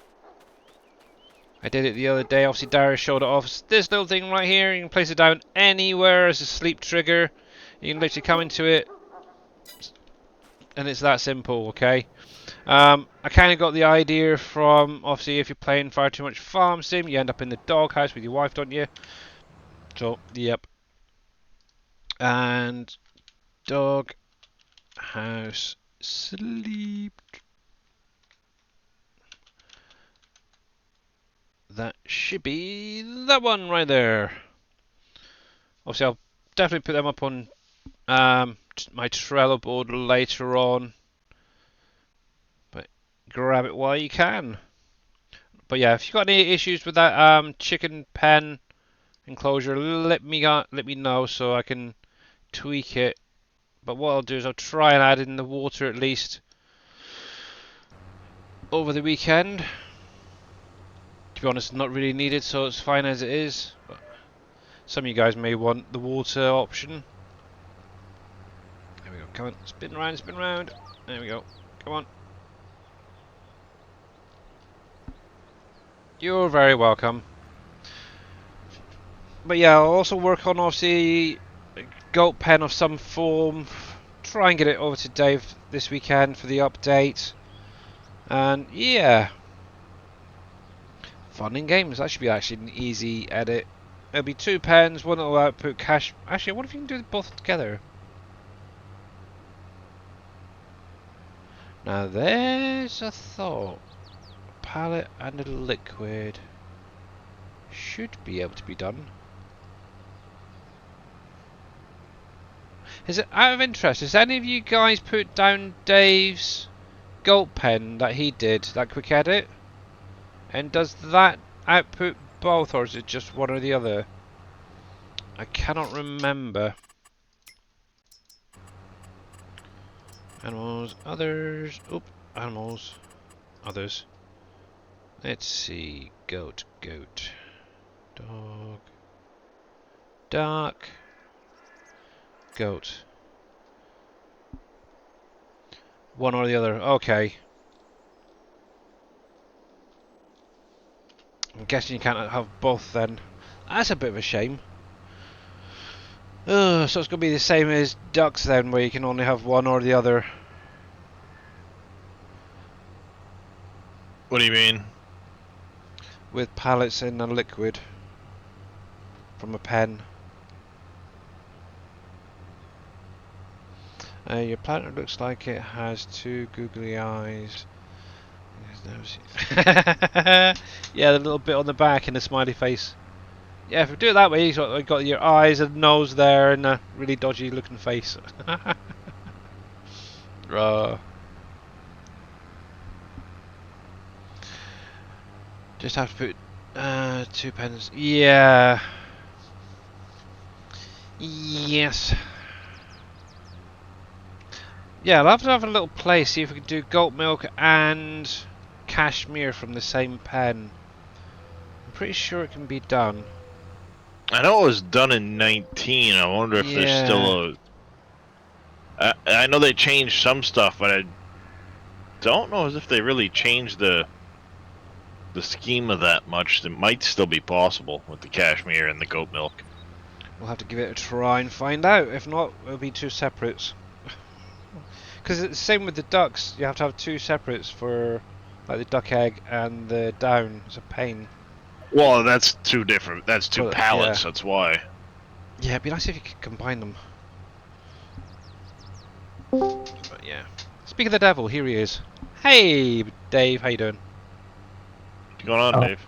I did it the other day. Obviously, Darius showed it off. It's this little thing right here. You can place it down anywhere as a sleep trigger. You can literally come into it, and it's that simple, okay? I kind of got the idea from, obviously, if you're playing far too much farm sim, you end up in the doghouse with your wife, don't you? So, yep. And dog house sleep. That should be that one right there. Obviously, I'll definitely put them up on my Trello board later on. But grab it while you can. But yeah, if you've got any issues with that chicken pen enclosure, let me know so I can tweak it. But what I'll do is I'll try and add in the water at least over the weekend. To be honest, not really needed, so it's fine as it is. But some of you guys may want the water option. There we go. Come on, spin around, spin around. There we go. Come on. You're very welcome. But yeah, I'll also work on obviously a goat pen of some form. Try and get it over to Dave this weekend for the update. And yeah, fun in games. That should be actually an easy edit. It'll be 2 pens, one will output cash. Actually, what if you can do both together? Now there's a thought. A pallet and a liquid should be able to be done. Is it out of interest? Has any of you guys put down Dave's gulp pen that he did, that quick edit? And does that output both, or is it just one or the other? I cannot remember. Animals, others. Oop, animals, others. Let's see. Goat, goat. Dog. Duck. Goat. One or the other. Okay. I'm guessing you can't have both then. That's a bit of a shame. So it's going to be the same as ducks then, where you can only have one or the other. What do you mean? With pallets in a liquid. From a pen. Your planet looks like it has 2 googly eyes. Yeah, the little bit on the back and the smiley face. Yeah, if we do it that way, you've got your eyes and nose there and a really dodgy looking face. Just have to put 2 pens. Yeah. Yes. Yeah, I'll have to have a little play, see if we can do goat milk and cashmere from the same pen. I'm pretty sure it can be done. I know it was done in 19. I wonder if there's still a... I know they changed some stuff, but I don't know as if they really changed the schema that much. It might still be possible with the cashmere and the goat milk. We'll have to give it a try and find out. If not, it'll be 2 separates. Because it's the same with the ducks. You have to have 2 separates for like the duck egg and the down. It's a pain. Well, that's 2 different. That's 2 Well, pallets. yeah. That's why. Yeah, it'd be nice if you could combine them. But yeah. Speak of the devil, here he is. Hey, Dave. How you doing? What's going on, Dave?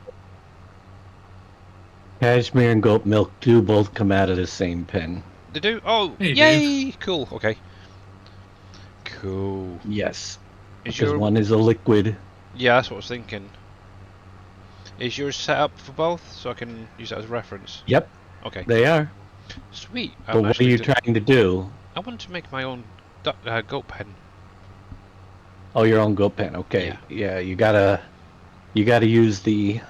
Cashmere and goat milk do both come out of the same pen. They do? Oh, Hey, yay! Dave. Cool. Okay. Cool. Yes, Is because your one is a liquid. Yeah, that's what I was thinking. Is yours set up for both, so I can use that as a reference? Yep, Okay. they are. Sweet. But what are you trying to do? I want to make my own goat pen. Oh, your own goat pen. Okay. Yeah, you gotta use the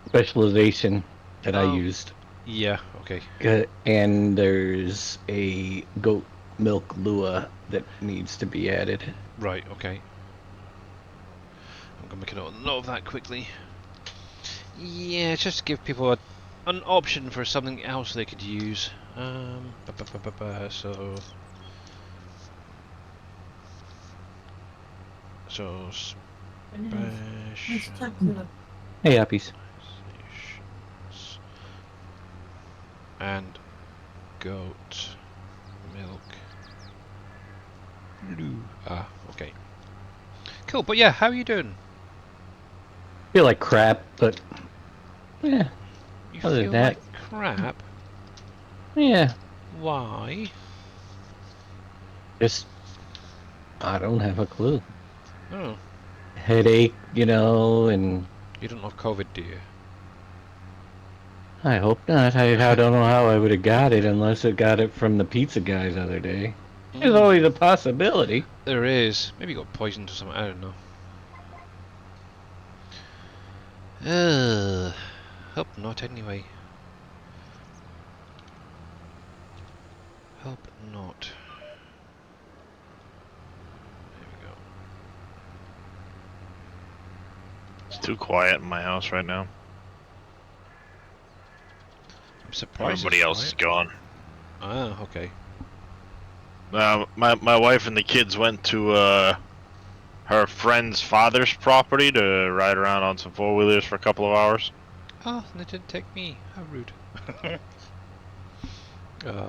specialization that I used. Yeah. Okay. And there's a goat milk lure that needs to be added. Right. Okay. I'm gonna make a note of that quickly. Yeah, just to give people an option for something else they could use. So special Hey, Appies. and goat milk. Okay. Cool, but yeah, how are you doing? Feel like crap, but yeah. You Other feel than that, like crap? yeah. Why? Just I don't have a clue. Oh, Headache, and you don't have COVID, do you? I hope not. I don't know how I would have got it unless I got it from the pizza guy the other day. There's always a possibility. There is. Maybe you got poisoned or something, I don't know. Hope not anyway. Hope not. There we go. It's too quiet in my house right now. I'm surprised. Everybody else is gone. Ah, okay. My wife and the kids went to her friend's father's property to ride around on some 4-wheelers for a couple of hours. Oh, they didn't take me. How rude. uh,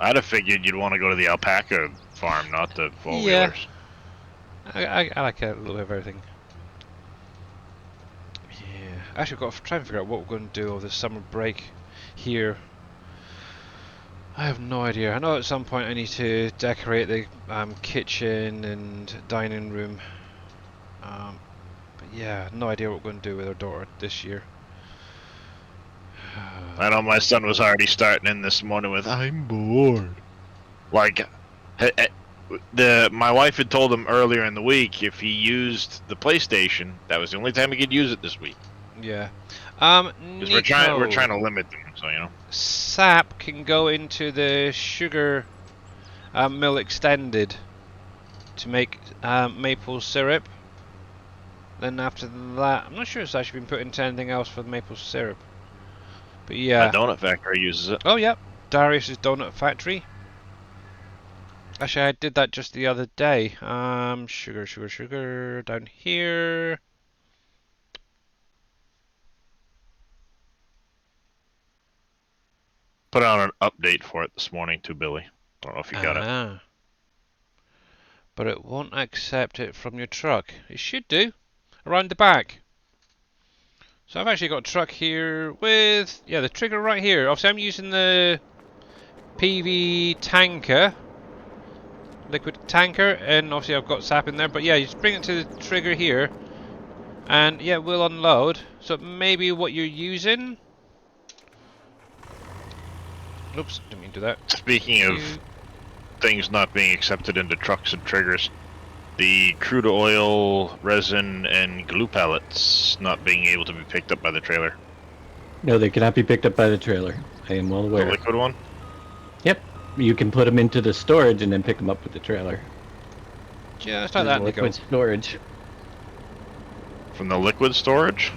I'd have figured you'd want to go to the alpaca farm, not the yeah, four-wheelers. I like a little bit of everything. Yeah, actually, I've got to try and figure out what we're going to do over the summer break here. I have no idea. I know at some point I need to decorate the kitchen and dining room. But yeah, no idea what we're going to do with our daughter this year. I know my son was already starting in this morning with, "I'm bored." Like, my wife had told him earlier in the week if he used the PlayStation, that was the only time he could use it this week. Yeah. Because we're trying to Nico, limit them, so you know. sap can go into the sugar mill extended to make maple syrup. Then after that, I'm not sure it's actually been put into anything else for the maple syrup. But My yeah. donut factory uses it. Oh, yep. Darius's Donut Factory. Actually, I did that just the other day. Sugar down here. Put out an update for it this morning too, Billy. I don't know if you got it. But it won't accept it from your truck. It should do. Around the back. So I've actually got a truck here with, yeah, the trigger right here. Obviously I'm using the PV tanker, liquid tanker, and obviously I've got sap in there. But yeah, you just bring it to the trigger here, and yeah, it will unload. So maybe what you're using. Oops, didn't mean to do that. Speaking of things not being accepted into trucks and triggers, the crude oil, resin, and glue pellets not being able to be picked up by the trailer. No, they cannot be picked up by the trailer. I am well aware. The liquid one? Yep. You can put them into the storage and then pick them up with the trailer. Just like that, Nico. Liquid storage. From the liquid storage?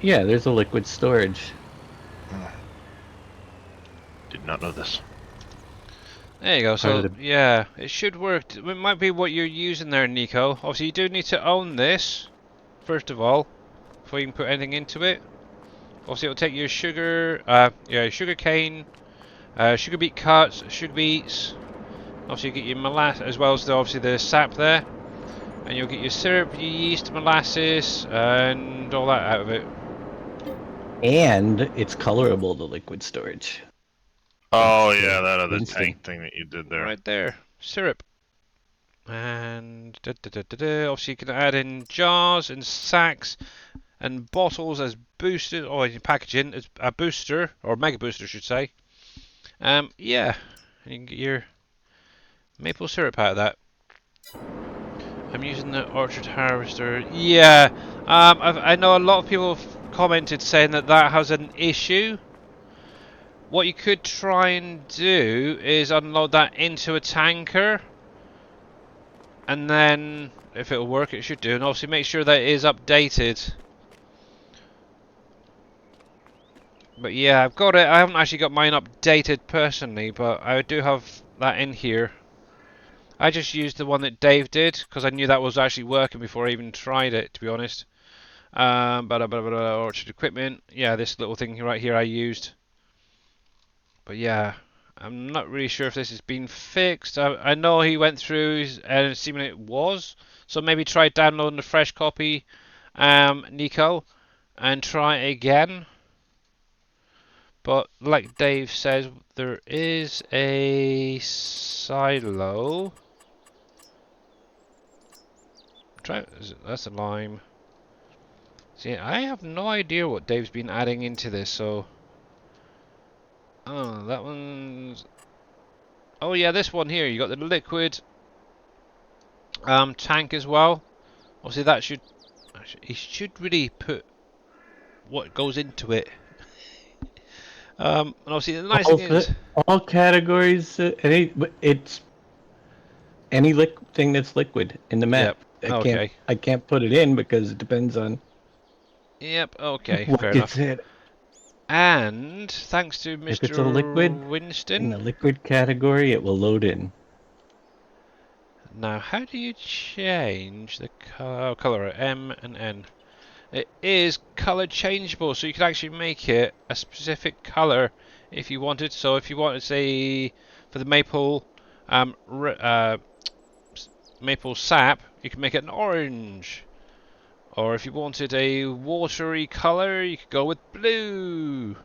Yeah, there's a liquid storage. Did not know this. There you go. So yeah, it should work. It might be what you're using there, Nico. Obviously, you do need to own this first of all before you can put anything into it. Obviously, it'll take your sugar, sugar cane, sugar beet cuts, sugar beets. Obviously, you get your molasses as well as obviously the sap there, and you'll get your syrup, your yeast, molasses, and all that out of it. And it's colorable, the liquid storage. Oh yeah, that other tank thing that you did there. Right there, syrup. And obviously you can add in jars and sacks and bottles as boosters, or in packaging as a booster, or mega booster I should say. Yeah, and you can get your maple syrup out of that. I'm using the orchard harvester. Yeah, I know a lot of people have commented saying that has an issue. What you could try and do is unload that into a tanker, and then if it'll work, it should do. And obviously make sure that it is updated. But yeah, I've got it. I haven't actually got mine updated personally, but I do have that in here. I just used the one that Dave did because I knew that was actually working before I even tried it, to be honest. Orchard equipment. Yeah, this little thing right here I used. But yeah, I'm not really sure if this has been fixed. I know he went through and seemingly it was. So maybe try downloading the fresh copy, Nico, and try it again. But like Dave says, there is a silo. That's a lime. See, I have no idea what Dave's been adding into this, so. Oh, that one's. Oh yeah, this one here. You got the liquid tank as well. Obviously, that should. He should really put what goes into it. And obviously, the nice thing is all categories. It's any thing that's liquid in the map. Yep. I can't put it in because it depends on. Yep. Okay. What fair gets enough. hit. And thanks to Mr. If it's a liquid Winston. in the liquid category, it will load in. Now, how do you change the color? M and N. It is color changeable, so you can actually make it a specific color if you wanted. So if you wanted, say, for the maple, maple sap, you can make it an orange. Or if you wanted a watery color, you could go with blue.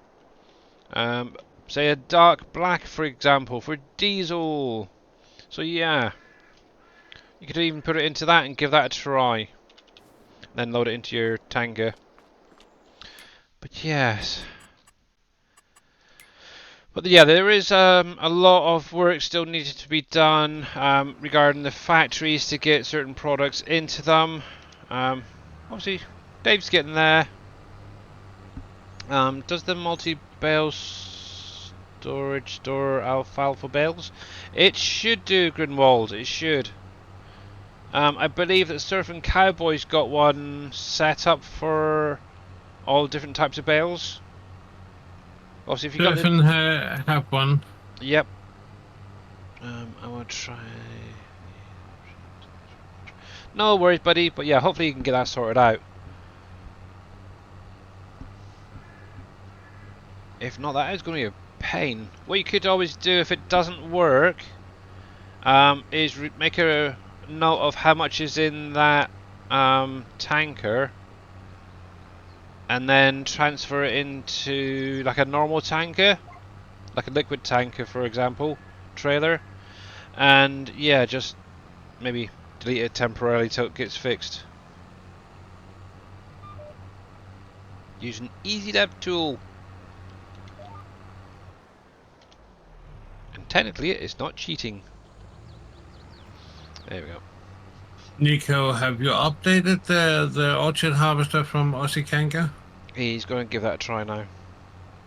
Say a dark black, for example, for diesel. So yeah, you could even put it into that and give that a try. Then load it into your tanker. But yes. But yeah, there is a lot of work still needed to be done regarding the factories to get certain products into them. Obviously, Dave's getting there. Does the multi-bale storage store alfalfa bales? It should do, Grinwald. It should. I believe that Surfing Cowboy's got one set up for all different types of bales. Obviously, if you got the... Surfing have one. Yep. I want to try... No worries, buddy. But yeah, hopefully you can get that sorted out. If not, that is going to be a pain. What you could always do if it doesn't work is make a note of how much is in that tanker, and then transfer it into like a normal tanker, like a liquid tanker, for example, trailer, and yeah, just maybe delete it temporarily till it gets fixed. Use an easy dev tool. And technically it's not cheating. There we go. Nico, have you updated the orchard harvester from Aussie Kanka? He's going to give that a try now.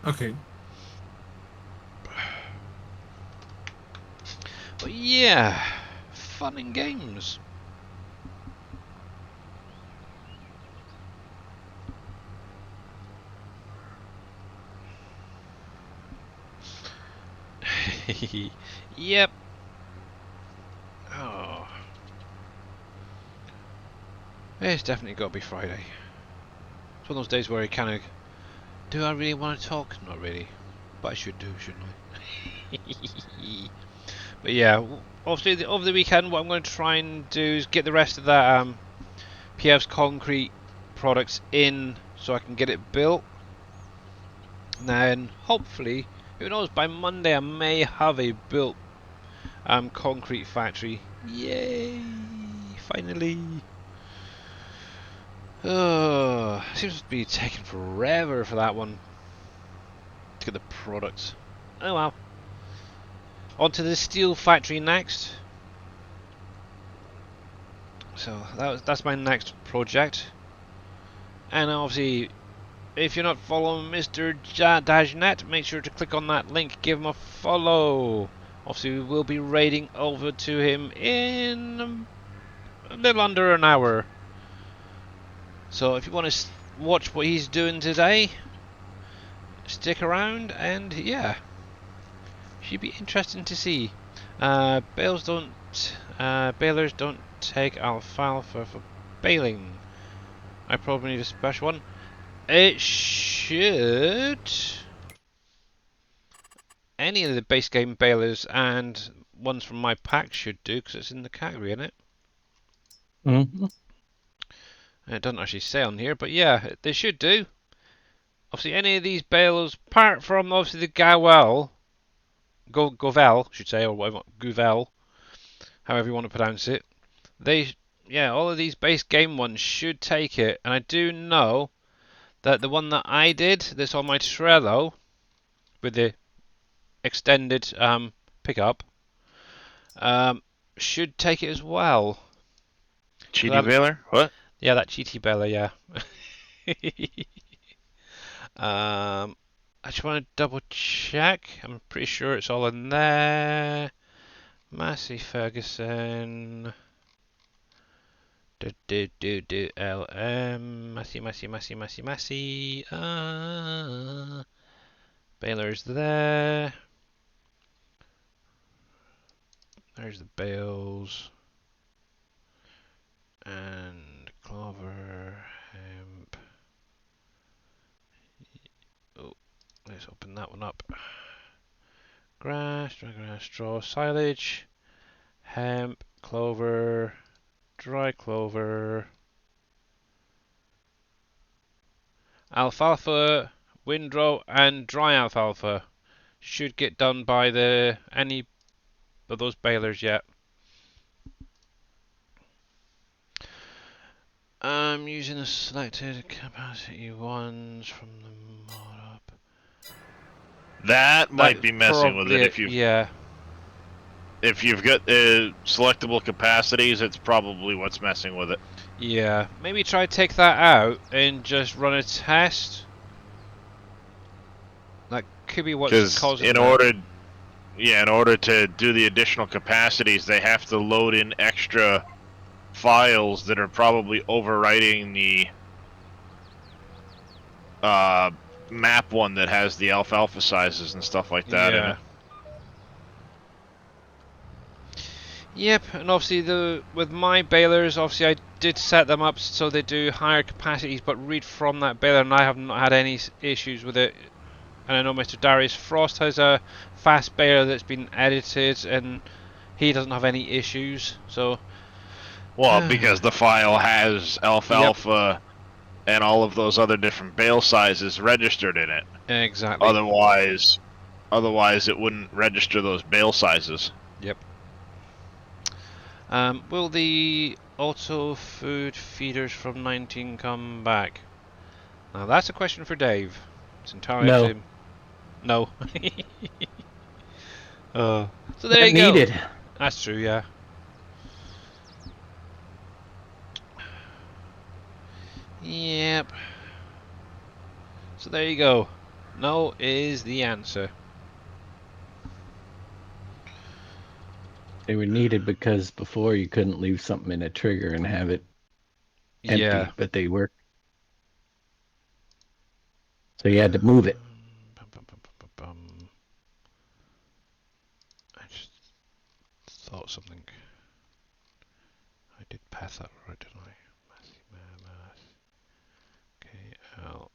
Okay. But yeah, fun and games. Yep. Oh. It's definitely got to be Friday. It's one of those days where you kind of... Do I really want to talk? Not really. But I should do, shouldn't I? But yeah, obviously over the weekend what I'm going to try and do is get the rest of that PF's concrete products in so I can get it built. And then hopefully, who knows, by Monday I may have a built concrete factory. Yay! Finally! Seems to be taking forever for that one to get the products. Oh well. On to the steel factory next. So that's my next project. And obviously, if you're not following Mr. Dajnet, make sure to click on that link, give him a follow. Obviously, we will be raiding over to him in a little under an hour. So if you want to watch what he's doing today, stick around, and yeah, should be interesting to see. Balers don't take alfalfa for baling. I probably need a special one. It should. Any of the base game balers and ones from my pack should do, because it's in the category, isn't it? Mm-hmm. It doesn't actually say on here, but yeah, they should do. Obviously, any of these balers, apart from obviously the Govel, should say, or whatever, Gouvel, however you want to pronounce it. Yeah, all of these base game ones should take it, and I do know that the one that I did, that's on my Trello, with the extended pickup, should take it as well. Cheaty baler? What? Yeah, that cheaty baler, yeah. I just want to double check. I'm pretty sure it's all in there. Massey Ferguson. LM. Massey. Baler's there. There's the bales. And clover, hemp. let's open that one up. Grass, dry grass, straw, silage, hemp, clover, dry clover, alfalfa, windrow, and dry alfalfa. Should get done by any of those balers yet. I'm using the selected capacity ones from the mod up. That might be messing with it if you've got selectable capacities. It's probably what's messing with it. Yeah, maybe try to take that out and just run a test. That could be what's causing in order to do the additional capacities, they have to load in extra files that are probably overwriting the map one that has the alfalfa sizes and stuff like that in it. Yep, and obviously with my balers, obviously I did set them up so they do higher capacities, but read from that baler, and I have not had any issues with it. And I know Mr. Darius Frost has a fast baler that's been edited, and he doesn't have any issues. So, well, because the file has alfalfa and all of those other different bale sizes registered in it. Exactly. Otherwise it wouldn't register those bale sizes. Yep. Will the auto food feeders from 19 come back? Now that's a question for Dave. It's entirely up to him. No. So there you go. Needed. That's true, yeah. Yep. So there you go. No is the answer. They were needed because before you couldn't leave something in a trigger and have it empty, but they work. So you had to move it. I just thought something. I did pass that right, didn't I? KLM.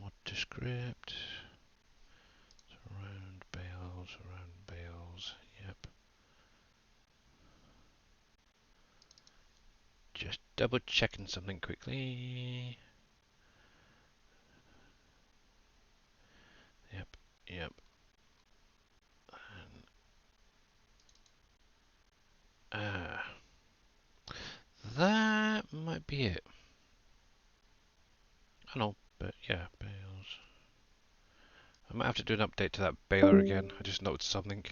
Mod to script. Surround bales, yep. Just double checking something quickly. Yep. And, that might be it. I know, but yeah, bales. I might have to do an update to that baler again. I just noticed something.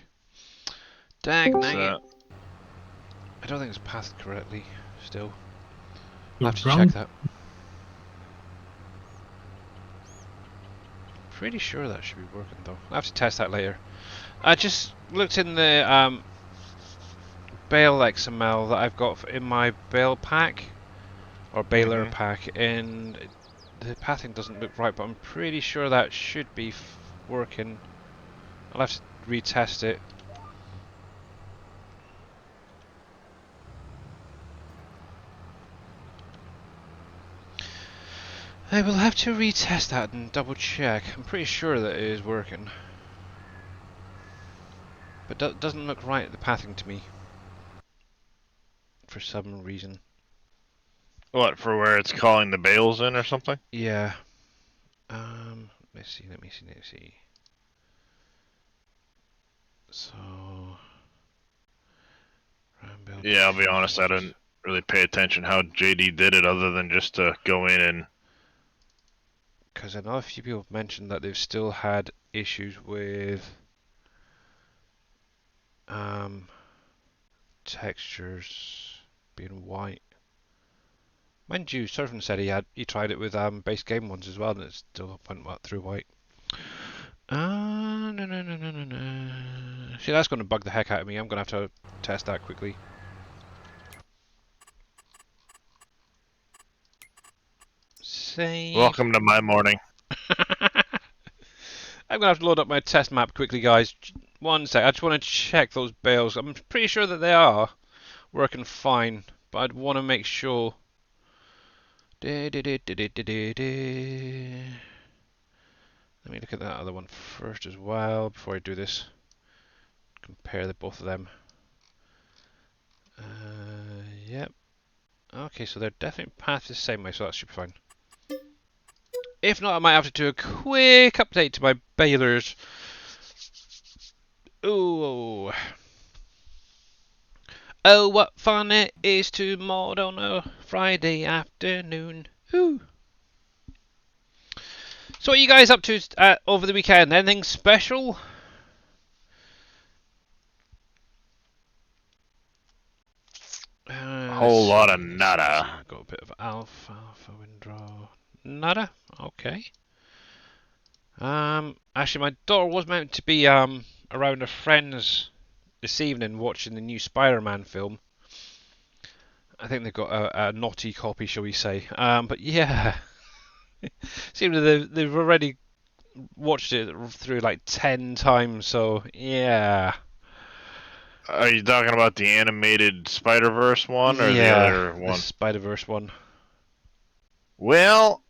Dang it. I don't think it's pathed correctly still. I'll have to check that. Pretty sure that should be working though. I'll have to test that later. I just looked in the bale XML that I've got in my bale pack, or baler pack, and the pathing doesn't look right, but I'm pretty sure that should be working. I'll have to retest it. I will have to retest that and double check. I'm pretty sure that it is working. But it doesn't look right, the pathing to me. For some reason. What, for where it's calling the bales in or something? Yeah. Let me see. So... yeah, I'll be honest, I didn't really pay attention how JD did it other than just to go in and... Because I know a few people have mentioned that they've still had issues with textures being white. Mind you, Surfing said he tried it with base game ones as well, and it still went through white. No. See, that's going to bug the heck out of me. I'm going to have to test that quickly. Save. Welcome to my morning. I'm going to have to load up my test map quickly, guys. One sec. I just want to check those bales. I'm pretty sure that they are working fine, but I'd want to make sure. Let me look at that other one first as well before I do this. Compare the both of them. Yep. Okay, so they're definitely pathed the same way, so that should be fine. If not, I might have to do a quick update to my balers. Ooh. Oh, what fun it is to mod on a Friday afternoon. Ooh. So what are you guys up to over the weekend? Anything special? Whole lot of nada. Got a bit of alpha windrow. Nada? Okay. Actually, my daughter was meant to be around her friends this evening watching the new Spider-Man film. I think they've got a naughty copy, shall we say. But yeah, seems they've already watched it through like 10 times, so yeah. Are you talking about the animated Spider-Verse one or the other one? The Spider-Verse one. Well,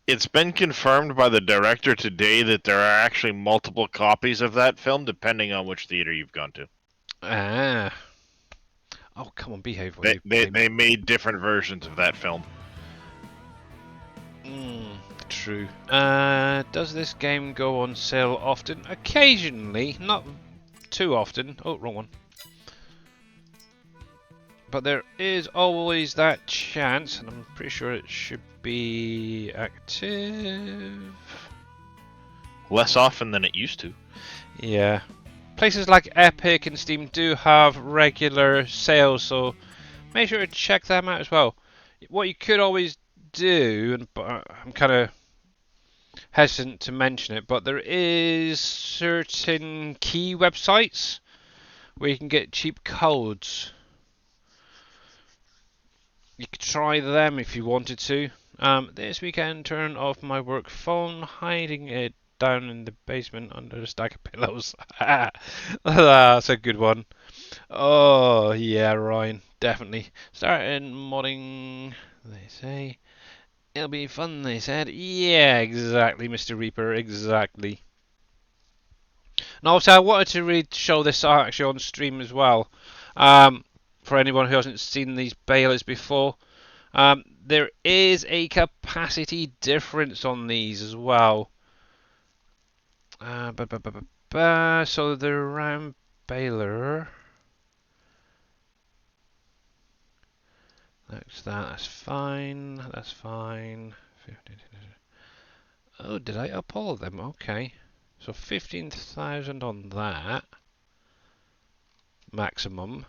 it's been confirmed by the director today that there are actually multiple copies of that film, depending on which theater you've gone to. Ah. Oh, come on, behave. They made different versions of that film. True. Does this game go on sale often? Occasionally, not too often. Oh, wrong one. But there is always that chance, and I'm pretty sure it should be active. Less often than it used to. Yeah. Places like Epic and Steam do have regular sales, so make sure to check them out as well. What you could always do, and I'm kind of hesitant to mention it, but there is certain key websites where you can get cheap codes. You could try them if you wanted to. This weekend, turn off my work phone, hiding it down in the basement under a stack of pillows. That's a good one. Oh, yeah, Ryan, definitely. Starting modding, they say. It'll be fun, they said. Yeah, exactly, Mr. Reaper, exactly. And also, I wanted to really show this actually on stream as well. For anyone who hasn't seen these balers before. There is a capacity difference on these as well. So the round baler. That's fine. That's fine. 15. Oh, did I up all of them? Okay. So 15,000 on that. Maximum.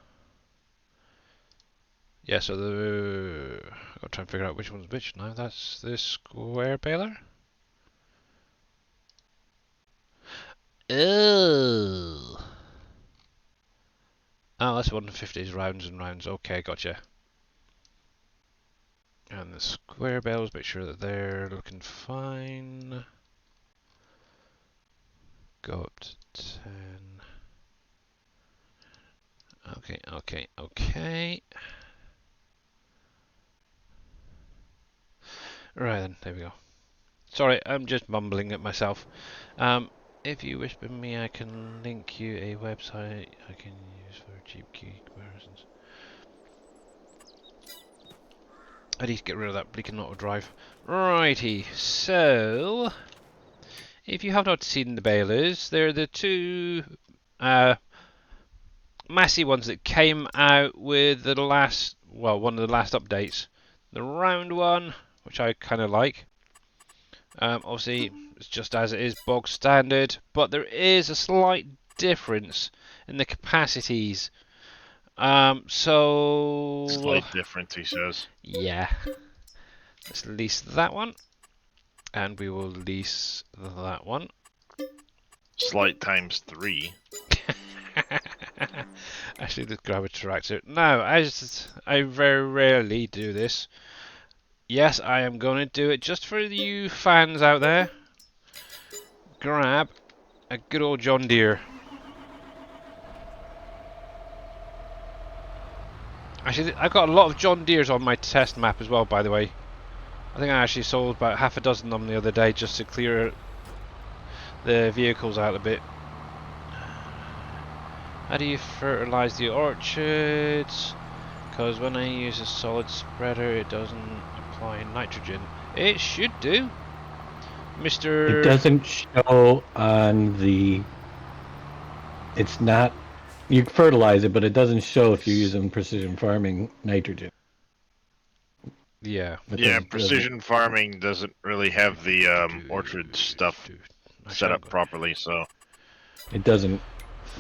Yeah, so I'll try and figure out which one's which now. That's the square baler. Oh. Oh, that's 150s rounds and rounds. Okay, gotcha. And the square bells, make sure that they're looking fine. Go up to 10. Okay. Right then, there we go. Sorry, I'm just mumbling at myself. If you whisper me, I can link you a website I can use for cheap key comparisons. I need to get rid of that blinking auto drive. Righty, so if you have not seen the balers, they're the two massive ones that came out with the last, well, one of the last updates. The round one, which I kind of like. Obviously, it's just as it is, bog standard, but there is a slight difference in the capacities. So Slight difference, he says. yeah. Let's lease that one, and we will lease that one. Slight times 3. Actually, let's grab a tractor. Now, as I very rarely do this, yes, I am going to do it just for you fans out there. Grab a good old John Deere. Actually, I've got a lot of John Deeres on my test map as well, by the way. I think I actually sold about half a dozen of them the other day just to clear the vehicles out a bit. How do you fertilise the orchards? Because when I use a solid spreader, it doesn't apply nitrogen. It should do, Mr. It doesn't show on the. It's not. You fertilize it, but it doesn't show if you're using precision farming nitrogen. Yeah. Yeah, precision farming doesn't really have the orchard stuff set up properly, so it doesn't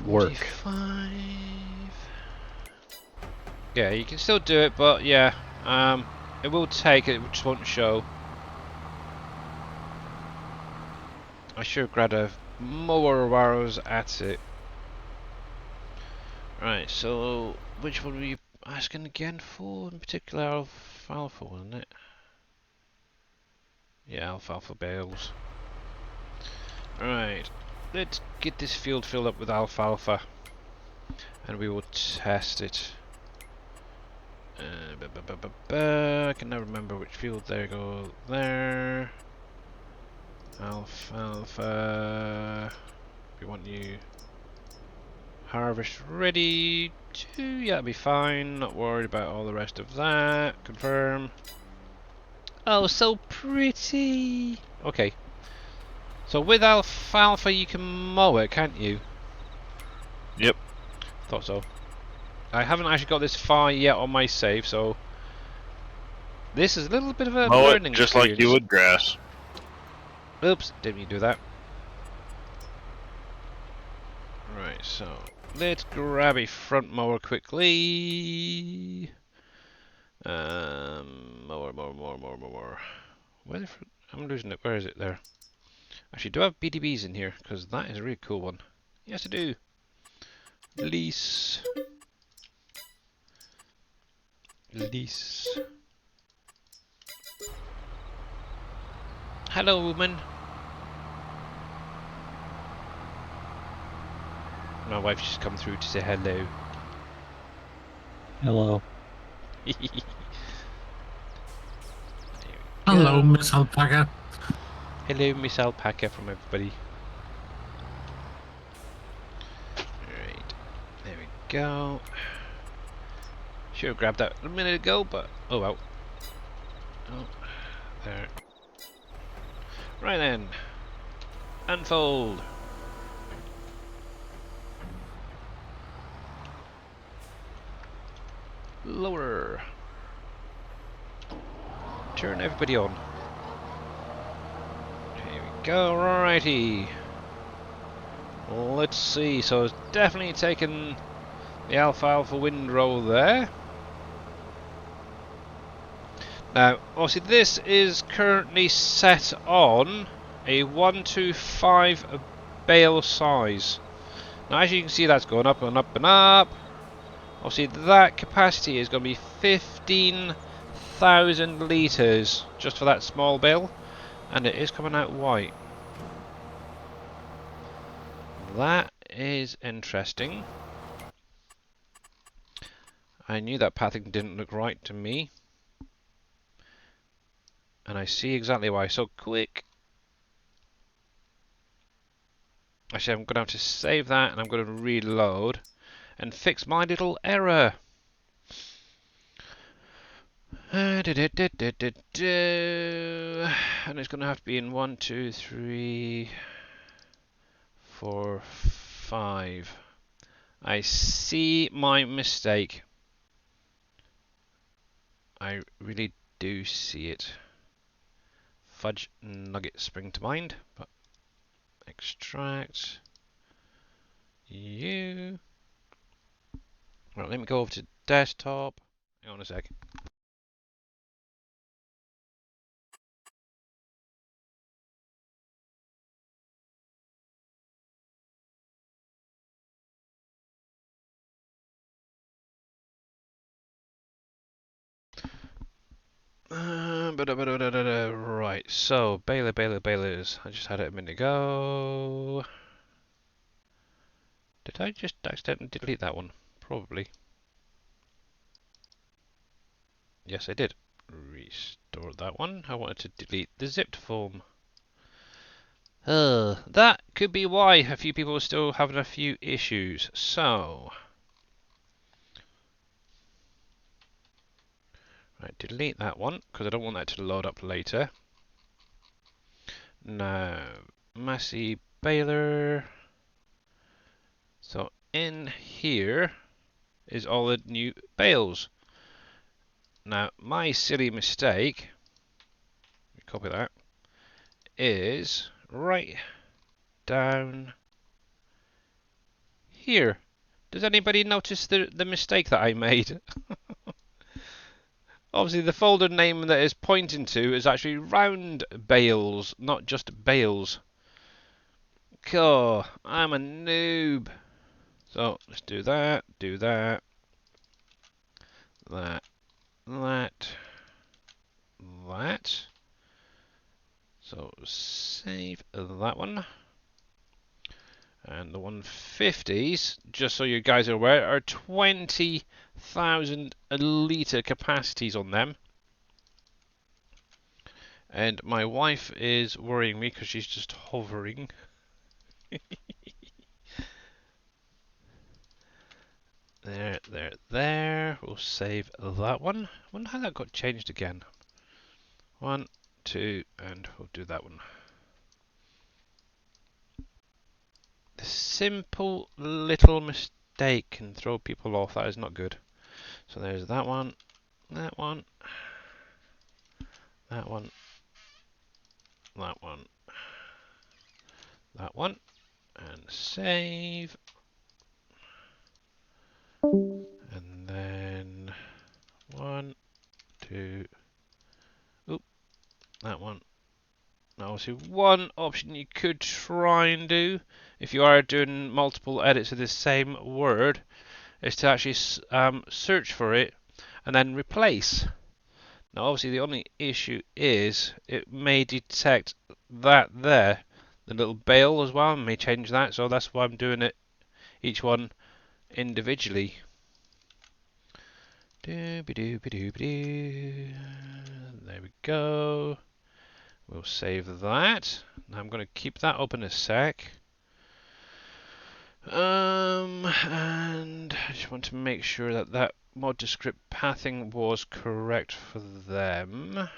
work. 45. Yeah, you can still do it, but yeah, it will take it, just won't show. I should have grabbed a mower while I was at it. Right, so which one were you asking again for? In particular, alfalfa, wasn't it? Yeah, alfalfa bales. Right, let's get this field filled up with alfalfa, and we will test it. I can never remember which field. There you go. There. Alfalfa. We want you harvest ready to. Yeah, that'll be fine. Not worried about all the rest of that. Confirm. Oh, so pretty. Okay. So with alfalfa, you can mow it, can't you? Yep. Thought so. I haven't actually got this far yet on my save, so this is a little bit of a Mow it learning just experience. like you would grass. Oops, didn't mean to do that. Right, so let's grab a front mower quickly. Mower. Where the I'm losing it. Where is it there? Actually, do I have BDBs in here? Because that is a really cool one. Yes, I do. Lease. Hello, woman. My wife's just come through to say hello. Hello. Hello, Miss Alpaca. Hello, Miss Alpaca from everybody. Right, there we go. Should have grabbed that a minute ago, but oh well. Oh, there. Right then, unfold. Lower. Turn everybody on. Here we go, righty. Let's see, so it's definitely taken the alfalfa windrow there. Now, obviously this is currently set on a 125 bale size. Now as you can see, that's going up and up and up. Obviously that capacity is going to be 15,000 litres just for that small bale, and it is coming out white. That is interesting. I knew that pathing didn't look right to me, and I see exactly why. So quick. Actually, I'm going to have to save that, and I'm going to reload and fix my little error. And it's going to have to be in 1, 2, 3, 4, 5. I see my mistake. I really do see it. Fudge nugget spring to mind, but extract you. Right, let me go over to desktop. Hang on a sec. Right, so balers. I just had it a minute ago. Did I just accidentally delete that one? Probably. Yes, I did. Restore that one. I wanted to delete the zipped form. That could be why a few people are still having a few issues. So, right, delete that one because I don't want that to load up later. Now, Massey Baylor. So in here is all the new bales. Now, my silly mistake, copy that, is right down here. Does anybody notice the mistake that I made? Obviously, the folder name that is pointing to is actually round bales, not just bales. Cool, I'm a noob. So let's do that, that, that. So save that one. And the 150s, just so you guys are aware, are 20,000 litre capacities on them. And my wife is worrying me because she's just hovering. There. We'll save that one. I wonder how that got changed again. 1, 2, and we'll do that one. The simple little mistake can throw people off. That is not good. So there's that one, that one, that one, that one, that one, and save. And then 1, 2, oop, that one. Now, obviously, one option you could try and do if you are doing multiple edits of the same word is to actually search for it and then replace. Now, obviously, the only issue is it may detect that there, the little bale as well, and may change that. So that's why I'm doing it each one individually. There we go. We'll save that. Now I'm going to keep that open a sec. And I just want to make sure that that mod descript pathing was correct for them.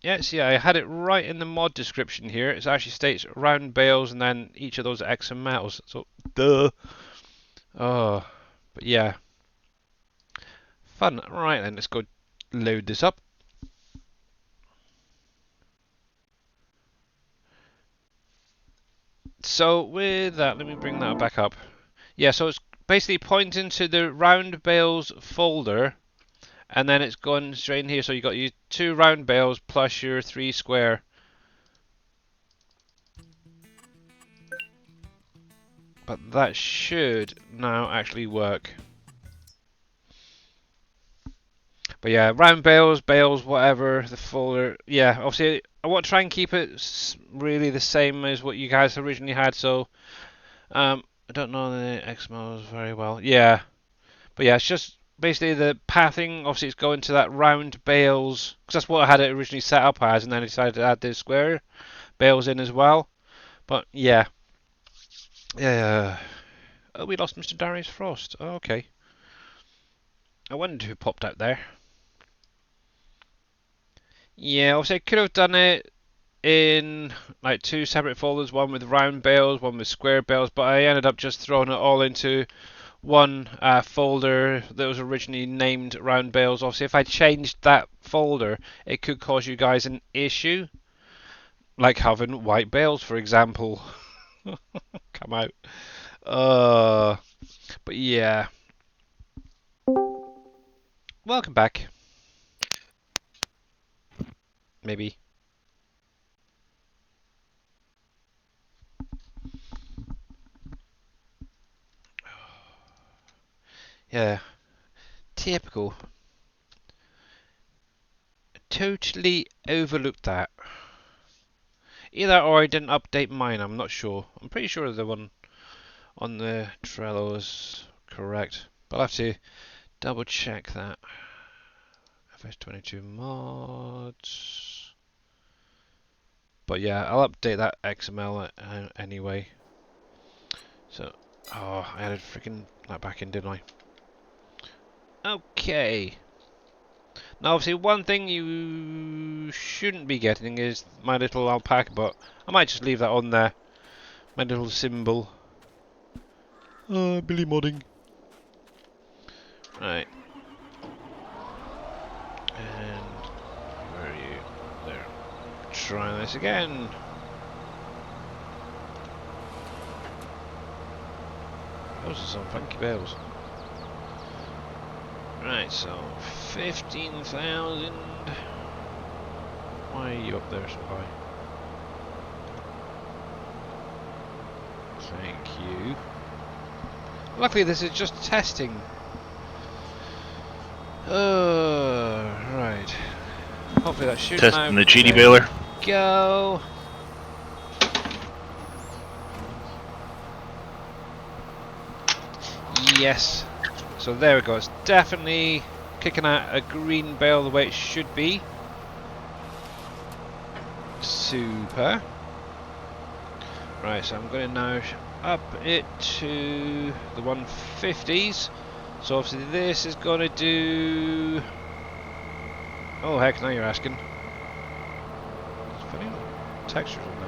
Yes, yeah, I had it right in the mod description here. It actually states round bales and then each of those XMLs. So, duh. Oh, but yeah. Fun. Right then, let's go load this up. So with that, let me bring that back up. Yeah, so it's basically pointing to the round bales folder, and then it's going straight in here. So you got your 2 round bales plus your 3 square. But that should now actually work. But yeah, round bales, whatever, the folder. Yeah, obviously I want to try and keep it really the same as what you guys originally had. So I don't know the XMLs very well. Yeah, but yeah, it's just basically the pathing. Obviously it's going to that round bales, because that's what I had it originally set up as, and then I decided to add the square bales in as well. But yeah. Oh, we lost Mr. Darius Frost. Oh, okay. I wondered who popped out there. Yeah, obviously I could have done it in like 2 separate folders, one with round bales, one with square bales, but I ended up just throwing it all into one folder that was originally named round bales. Obviously, if I changed that folder, it could cause you guys an issue, like having white bales, for example. Come out. But yeah. Welcome back. Maybe. Yeah. Typical. Totally overlooked that. Either or I didn't update mine, I'm not sure. I'm pretty sure the one on the Trello is correct. But I'll have to double check that. FS22 mods. But yeah, I'll update that XML anyway. So, oh, I added freaking that back in, didn't I? Okay. Now, obviously, one thing you shouldn't be getting is my little alpaca, but I might just leave that on there. My little symbol. Billy modding. Right. And where are you? There. Try this again. Those are some funky bells. Right, so 15,000. Why are you up there, Spy? Thank you. Luckily, this is just testing. Right. Hopefully that should Testing the GD baler. Go. Yes. So there we go. It's definitely kicking out a green bale the way it should be. Super. Right, so I'm going to now up it to the 150s. So obviously this is going to do... Oh heck, now you're asking. There's funny textures on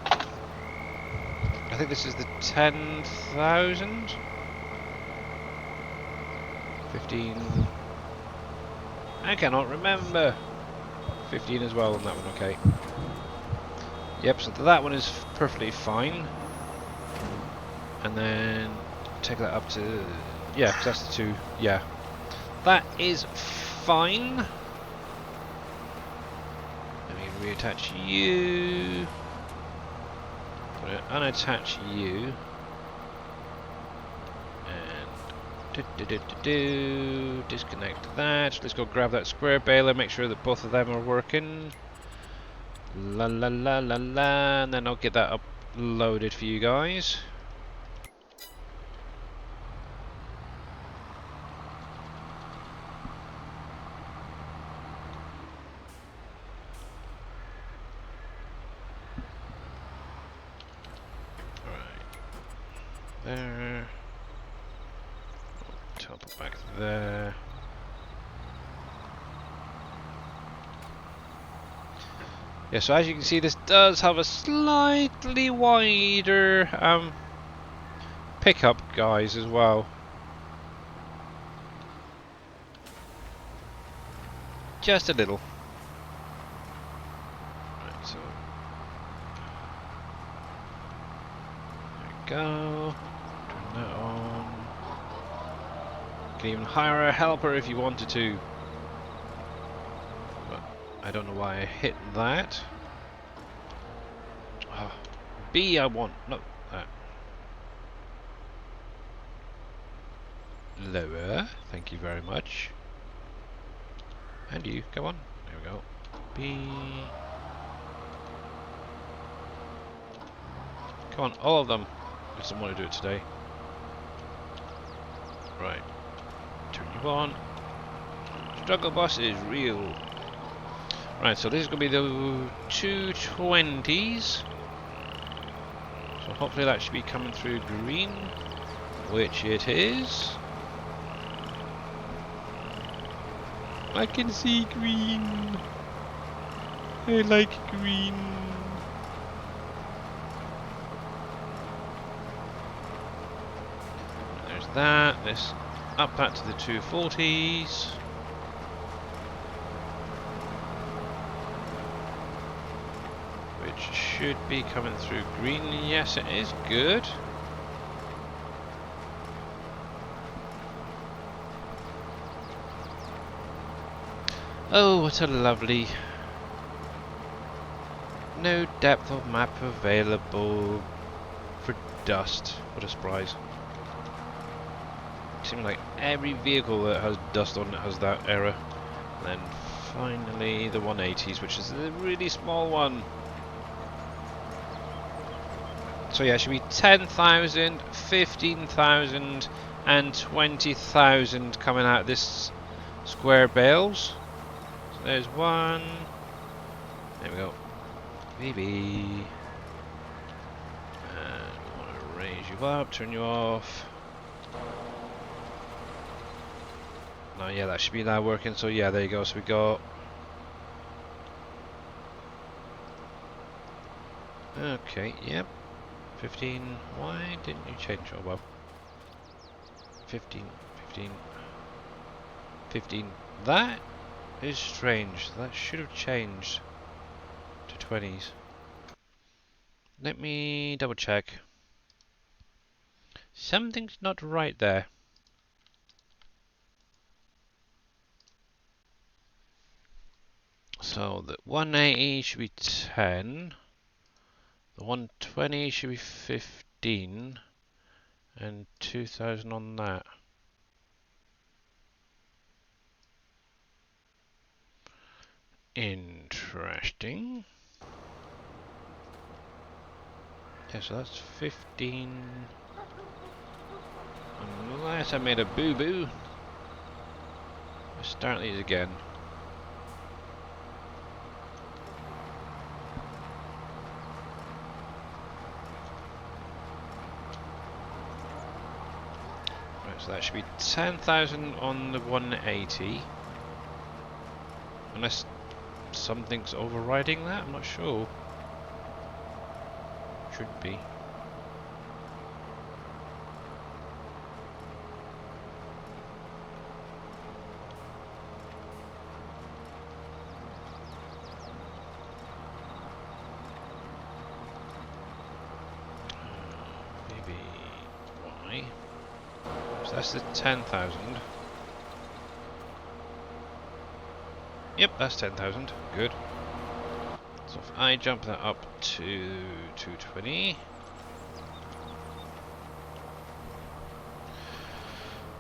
that. I think this is the 10,000. 15. I cannot remember. 15 as well on that one, okay. Yep, so that one is perfectly fine. And then take that up to... Yeah, because that's the 2. Yeah. That is fine. Let me reattach you. Gonna unattach you. Disconnect that. Let's go grab that square baler, make sure that both of them are working. La la la la la, and then I'll get that uploaded for you guys. Alright. There. Teleport back there. Yeah, so as you can see, this does have a slightly wider pickup, guys, as well. Just a little. Right, so there we go. Turn that on. You can even hire a helper if you wanted to. I don't know why I hit that. Oh, B I want, not that. Lower, thank you very much. And you, come on. There we go. B. Come on, all of them. I just don't want to do it today. Right. Turn you on. Struggle bus is real. Right, so this is going to be the 220s. So hopefully that should be coming through green, which it is. I can see green. I like green. There's that. Let's up that to the 240s. Should be coming through green. Yes, it is. Good. Oh, what a lovely... No depth of map available for dust. What a surprise. Seems like every vehicle that has dust on it has that error. And then finally the 180s, which is the really small one. So yeah, it should be 10,000, 15,000 and 20,000 coming out this square bales. So there's one. There we go. Maybe. And we want to raise you up, turn you off. No, yeah, that should be now working. So yeah, there you go. So we got. Okay, yep. 15. Why didn't you change? Oh well. 15, 15, 15. That is strange. That should have changed to 20s. Let me double check. Something's not right there. So the 180 should be 10. The 120 should be 15. And 2,000 on that. Interesting. Yeah, so that's 15. Unless I made a boo-boo. Let's start these again. Right, so that should be 10,000 on the 180. Unless something's overriding that, I'm not sure. Should be. Maybe why? So that's the 10,000. Yep, that's 10,000. Good. So if I jump that up to 220.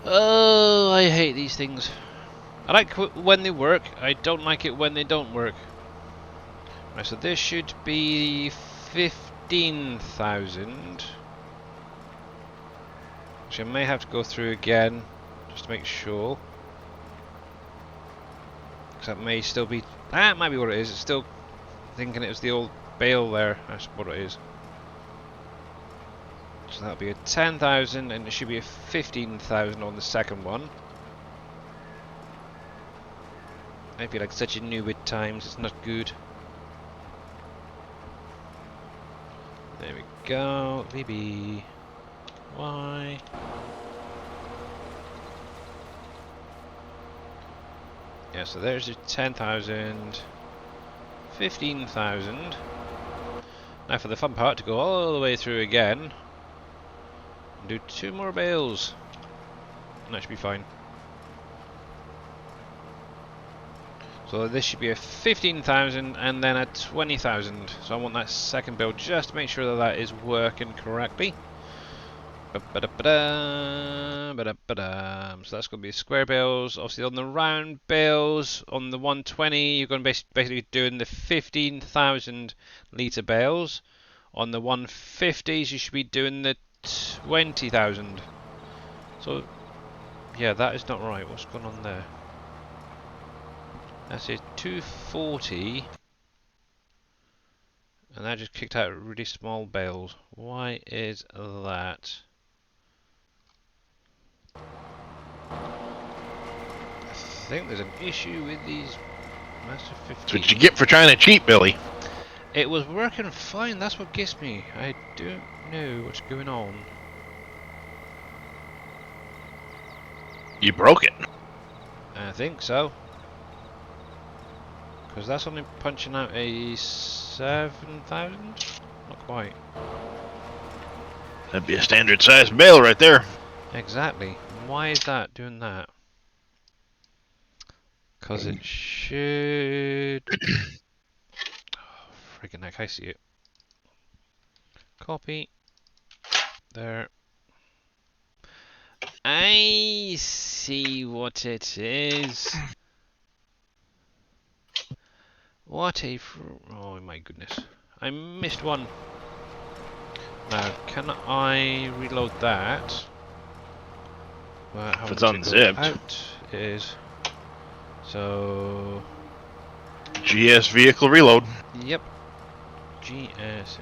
Oh, I hate these things. I like when they work. I don't like it when they don't work. Right, so this should be 15,000. Actually, I may have to go through again just to make sure. Because that may still be. That might be what it is. It's still thinking it was the old bale there. That's what it is. So that'll be a 10,000, and it should be a 15,000 on the second one. I feel like such a noob at times. It's not good. There we go. VB. Y. Yeah, so there's your 10,000. 15,000. Now for the fun part, to go all the way through again. And do 2 more bales. And that should be fine. So this should be a 15,000 and then a 20,000. So I want that second build just to make sure that that is working correctly. So that's going to be square bales. Obviously on the round bales, on the 120, you're going to be basically doing the 15,000 litre bales. On the 150s, you should be doing the 20,000. So, yeah, that is not right. What's going on there? That's a 240, and that just kicked out really small bales. Why is that? I think there's an issue with these Master 50. That's what you get for trying to cheat, Billy. It was working fine, that's what gets me. I don't know what's going on. You broke it. I think so. Because that's only punching out a 7,000? Not quite. That'd be a standard size bale right there. Exactly. Why is that doing that? Because it should... Oh, friggin' heck, I see it. Copy. There. I see what it is. What a... Oh my goodness. I missed one. Now, can I reload that? Well, how If it's does it go unzipped. out? It is. So, GS vehicle reload. yep. GS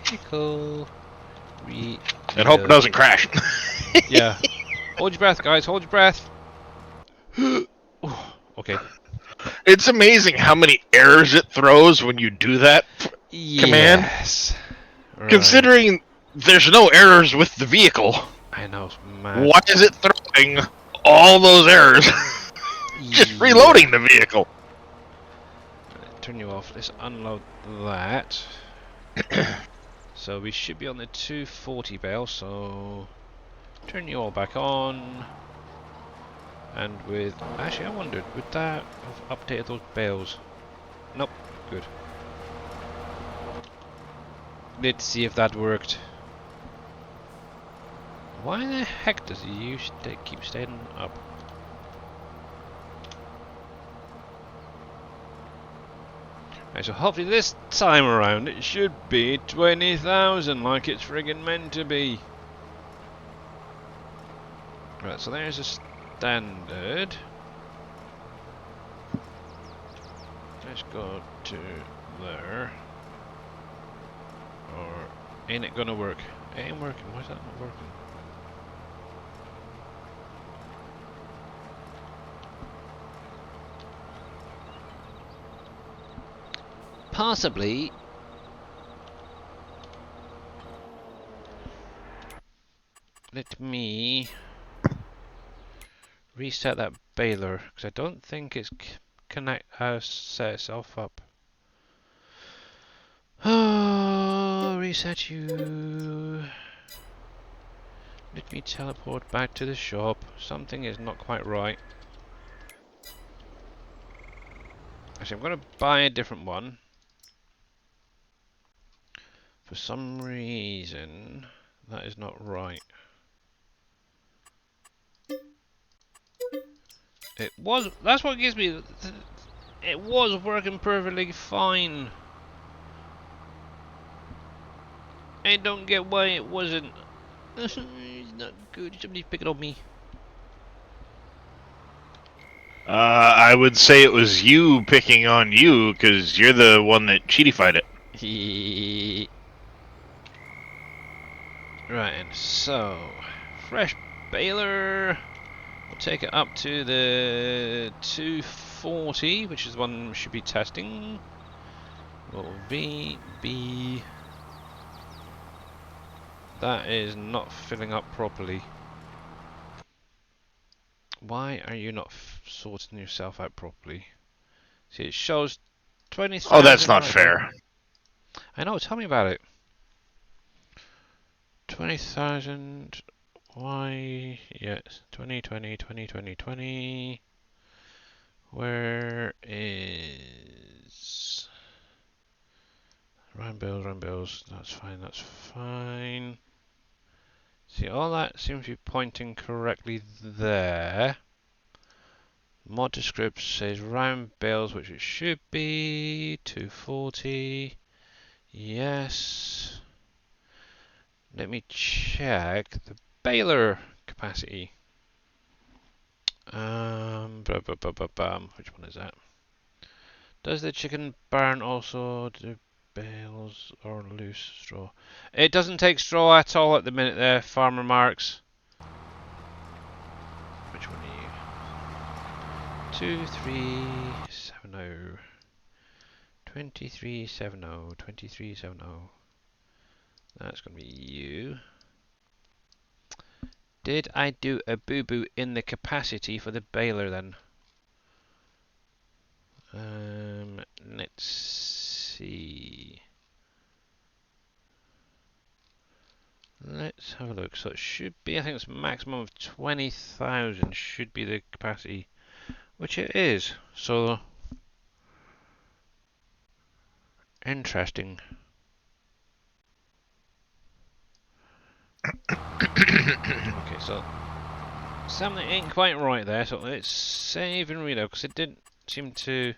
vehicle reload. And hope it doesn't crash. Yeah. Hold your breath, guys. Hold your breath. Okay. It's amazing how many errors it throws when you do that command. Yes. Right. Considering there's no errors with the vehicle, I know, it's mad. why is it throwing all those errors? Just reloading the vehicle. Turn you off. Let's unload that. So we should be on the 240 bale, so turn you all back on. And with... Actually, I wondered, would that have updated those bales? Nope. Good. Let's see if that worked. Why the heck does he keep staying up? Right, so hopefully this time around it should be 20,000 like it's friggin' meant to be. Right, so there's a standard. Let's go to there. Or ain't it gonna work? It ain't working. Why is that not working? Possibly. Let me reset that baler because I don't think it's set itself up. Oh, reset you. Let me teleport back to the shop. Something is not quite right. Actually, I'm going to buy a different one. For some reason, that is not right. It was. That's what gives me. It was working perfectly fine. I don't get why it wasn't. It's not good. Somebody's picking on me. I would say it was you picking on you, because you're the one that cheatified it. Right, and so fresh baler. We'll take it up to the 240, which is the one we should be testing. What will be B? That is not filling up properly. Why are you not sorting yourself out properly? See, it shows 20,000. Oh, that's not right fair. there. I know. Tell me about it. 20,000. Why? Yes. 2020, 2020, 20. Where is run bills? That's fine. That's fine. See, all that seems to be pointing correctly there. Mod descript says round bills, which it should be 240. Yes. Let me check the baler capacity. Which one is that? Does the chicken barn also do bales or loose straw? It doesn't take straw at all at the minute there, Farmer Marks. Which one are you? 2370. 2370. 2370. That's going to be you. Did I do a boo-boo in the capacity for the baler then? Let's see. Let's have a look. So it should be, I think it's maximum of 20,000 should be the capacity, which it is. So interesting. Okay, so something ain't quite right there. So let's save and reload because it didn't seem to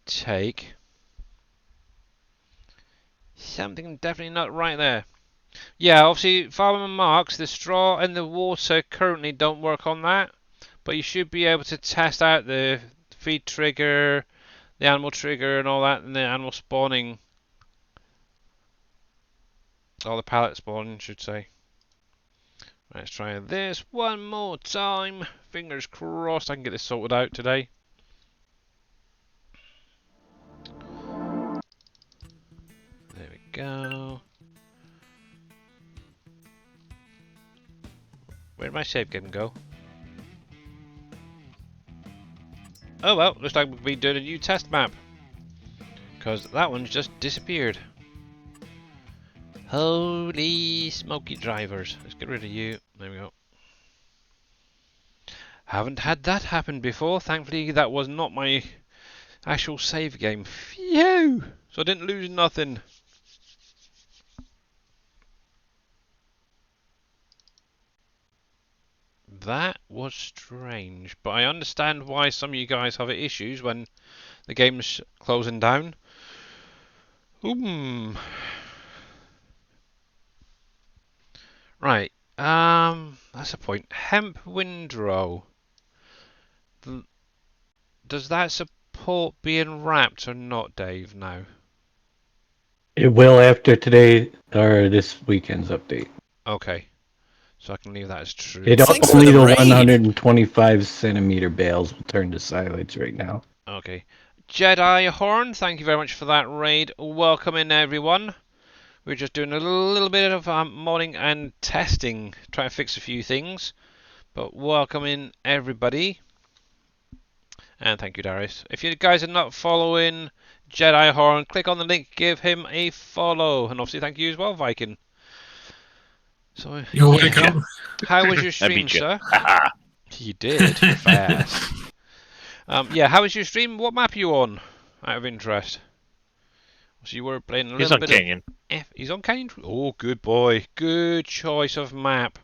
take. Something definitely not right there. Yeah, obviously, Farmer Marks, the straw and the water currently don't work on that, but you should be able to test out the feed trigger, the animal trigger, and all that, and the animal spawning, or the pallet spawning, I should say. Let's try this one more time. Fingers crossed I can get this sorted out today. There we go. Where'd my save game go? Oh well, looks like we've been doing a new test map. Because that one's just disappeared. Holy smoky drivers. Let's get rid of you. There we go. Haven't had that happen before. Thankfully that was not my actual save game. Phew! So I didn't lose nothing. That was strange, but I understand why some of you guys have issues when the game's closing down. Right, that's a point. Hemp windrow. Does that support being wrapped or not, Dave, now? It will after today or this weekend's update. Okay, so I can leave that as true. Only the 125 centimeter bales will turn to silage right now. Okay. Jedi Horn, thank you very much for that raid. Welcome in, everyone. We're just doing a little bit of modding and testing, trying to fix a few things. But welcome in, everybody. And thank you, Darius. If you guys are not following Jedi Horn, click on the link, give him a follow. And obviously thank you as well, Viking. So, You're welcome. How was your stream, sir? You did. Fast. Yeah, how was your stream? What map are you on? Out of interest. So you were playing a little bit Canyon. He's on Canyon. Oh, good boy. Good choice of map.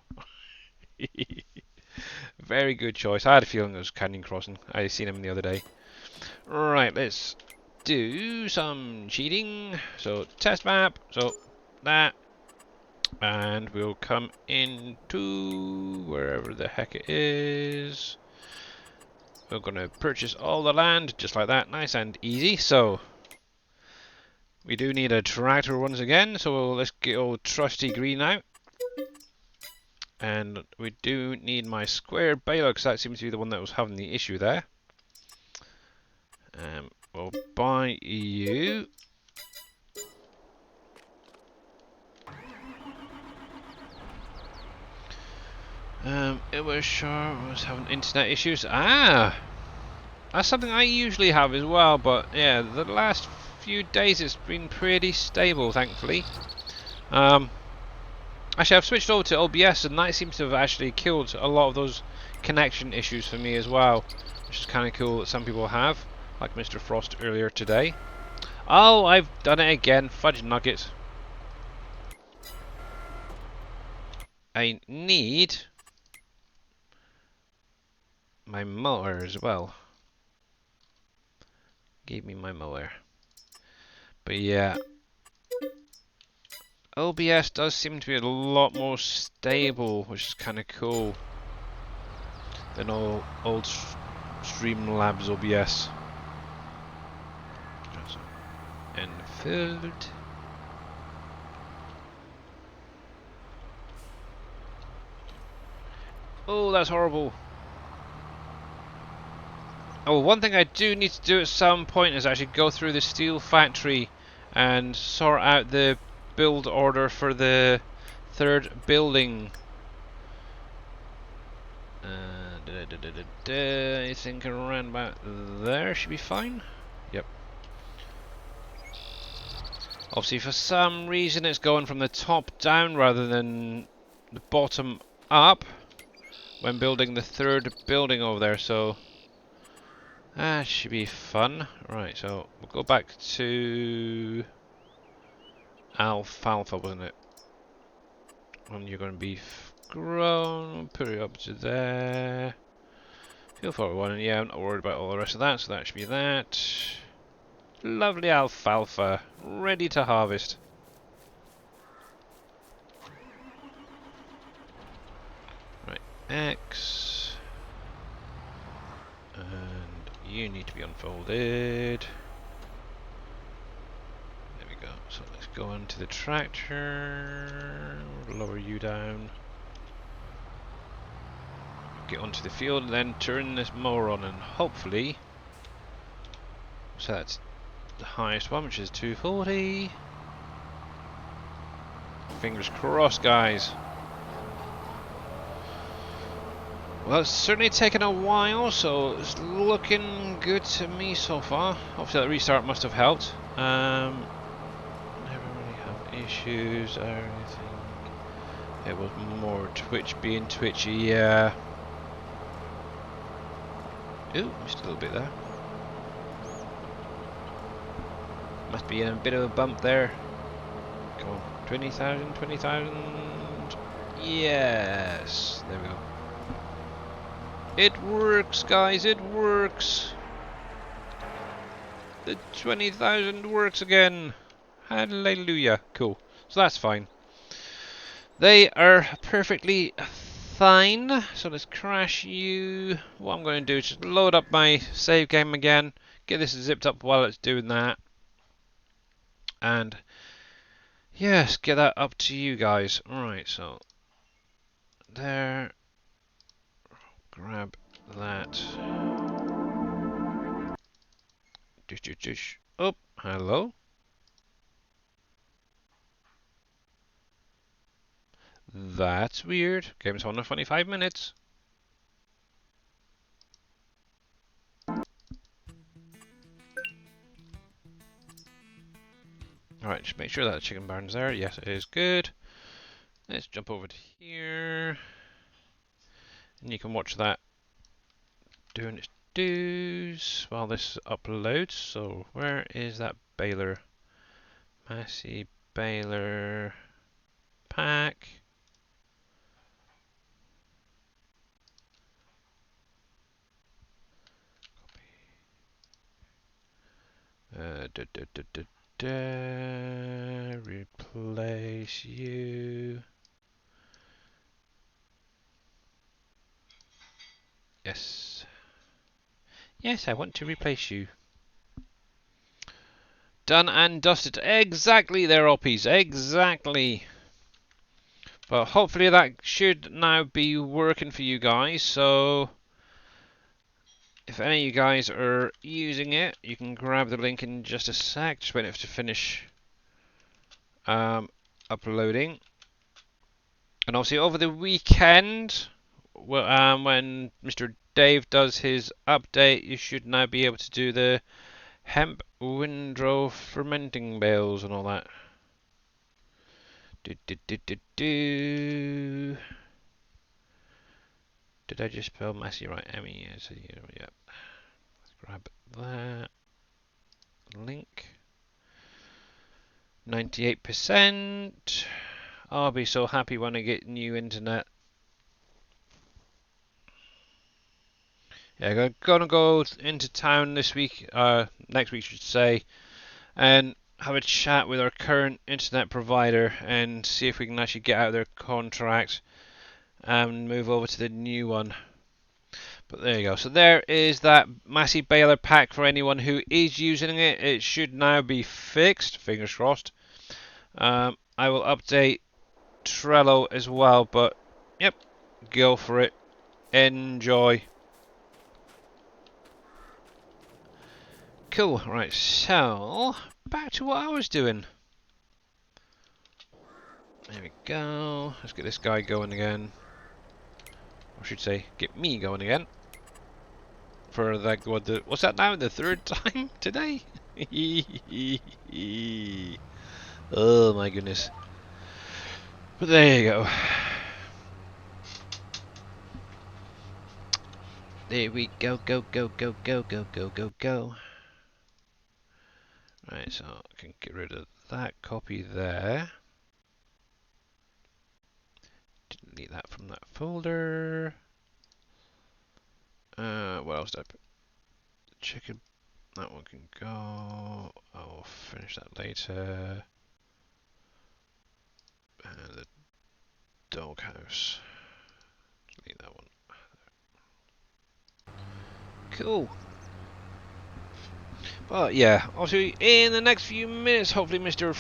Very good choice. I had a feeling it was Canyon Crossing. I seen him the other day. Right, let's do some cheating. So test map. So that. And we'll come into wherever the heck it is. We're going to purchase all the land just like that. Nice and easy. So we do need a tractor once again. So let's get old trusty green out. And we do need my square baler because that seems to be the one that was having the issue there. We'll buy you. It was sure I was having internet issues. Ah! That's something I usually have as well, but yeah, the last few days it's been pretty stable, thankfully. Actually, I've switched over to OBS, and that seems to have actually killed a lot of those connection issues for me as well, which is kind of cool that some people have, like Mr. Frost earlier today. Oh, I've done it again. Fudge nuggets. I need my mower as well. Gave me my mower. But yeah, OBS does seem to be a lot more stable, which is kind of cool than old Streamlabs OBS. And filled. Oh, that's horrible. Oh, one thing I do need to do at some point is actually go through the steel factory and sort out the build order for the third building. I think around about there should be fine. Yep. Obviously, for some reason, it's going from the top down rather than the bottom up when building the third building over there. So that should be fun. Right, so we'll go back to alfalfa, wasn't it? When you're going to be grown, put it up to there. Feel forward one, and yeah, I'm not worried about all the rest of that, so that should be that. Lovely alfalfa, ready to harvest. X. And you need to be unfolded. There we go. So let's go into the tractor. Lower you down. Get onto the field, and then turn this mower on, and hopefully. So that's the highest one, which is 240. Fingers crossed, guys. Well, it's certainly taken a while, so it's looking good to me so far. Obviously, that restart must have helped. Never really have issues or anything. It was more Twitch being twitchy, yeah. Ooh, missed a little bit there. Must be in a bit of a bump there. Come on, 20,000, 20,000. Yes, there we go. It works, guys, it works. The 20,000 works again. Hallelujah. Cool. So that's fine. They are perfectly fine. So let's crash you. What I'm going to do is just load up my save game again. Get this zipped up while it's doing that. And yes, get that up to you guys. Alright, so there. Grab that. Dish, dish, dish. Oh, hello. That's weird. Game's on for 25 minutes. Alright, just make sure that the chicken barn's there. Yes, it is good. Let's jump over to here. And you can watch that doing its dues while this uploads. So, where is that baler? Massey baler pack. Replace you. Yes. Yes, I want to replace you. Done and dusted. Exactly there, Oppies. Exactly. But hopefully that should now be working for you guys. So if any of you guys are using it, you can grab the link in just a sec. Just waiting for it to finish uploading. And obviously over the weekend, when Mr. Dave does his update, you should now be able to do the hemp windrow fermenting bales and all that. Did I just spell Massey right? M-E-S-E, yeah. Let's grab that link. 98%. I'll be so happy when I get new internet. Yeah, I'm gonna go into town this week, next week I should say, and have a chat with our current internet provider and see if we can actually get out of their contract and move over to the new one. But there you go. So there is that Massey baler pack for anyone who is using it. It should now be fixed. Fingers crossed. I will update Trello as well. But yep, go for it. Enjoy. Cool. Right. So back to what I was doing. There we go. Let's get this guy going again. I should say, get me going again. For like what's that now? The third time today? Oh my goodness. But there you go. There we go, go, go, go, go, go, go, go, go. Right, so I can get rid of that copy there. Delete that from that folder. What else did I put? Chicken. That one can go. I'll finish that later. And the doghouse. Delete that one. Cool. But yeah, obviously in the next few minutes, hopefully Mr.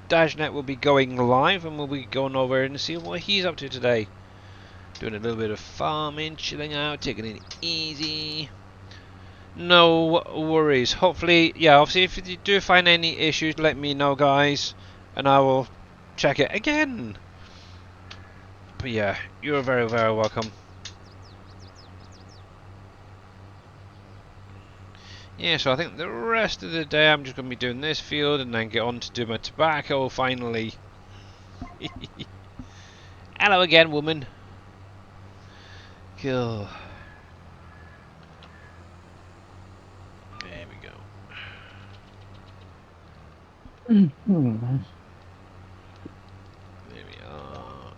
Dashnet will be going live, and we'll be going over and see what he's up to today. Doing a little bit of farming, chilling out, taking it easy. No worries. Hopefully, yeah, obviously if you do find any issues, let me know, guys, and I will check it again. But yeah, you're very, very welcome. Yeah, so I think the rest of the day I'm just going to be doing this field and then get on to do my tobacco finally. Hello again, woman. Cool. There we go. There we are.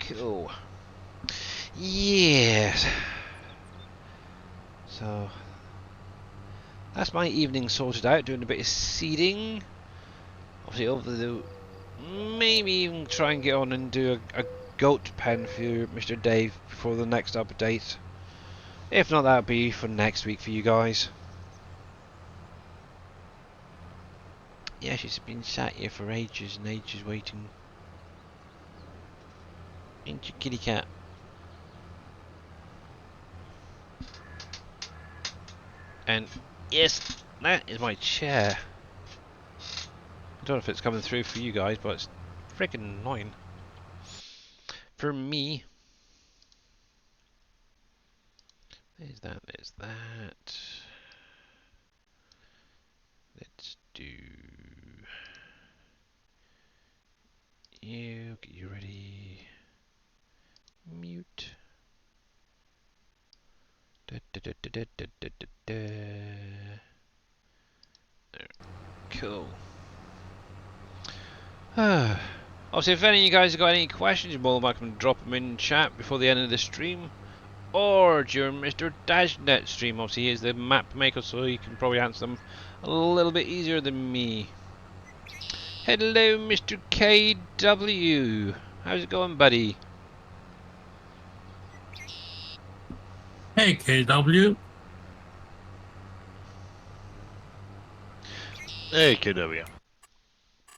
Cool. Yes. So that's my evening sorted out. Doing a bit of seeding. Obviously, over the maybe even try and get on and do a goat pen for Mr. Dave before the next update. If not, that'll be for next week for you guys. Yeah, she's been sat here for ages and ages waiting. Ain't you, kitty cat? And yes, that is my chair. I don't know if it's coming through for you guys, but it's freaking annoying. For me. There's that, there's that. Let's do you, get you ready. Mute. Da, da, da, da, da, da, da, da. There. Cool. Obviously, if any of you guys have got any questions, you're more than welcome to drop them in chat before the end of the stream, or during Mr. Dashnet stream. Obviously, he is the map maker, so he can probably answer them a little bit easier than me. Hello, Mr. KW. How's it going, buddy? Hey, KW. Hey, KW.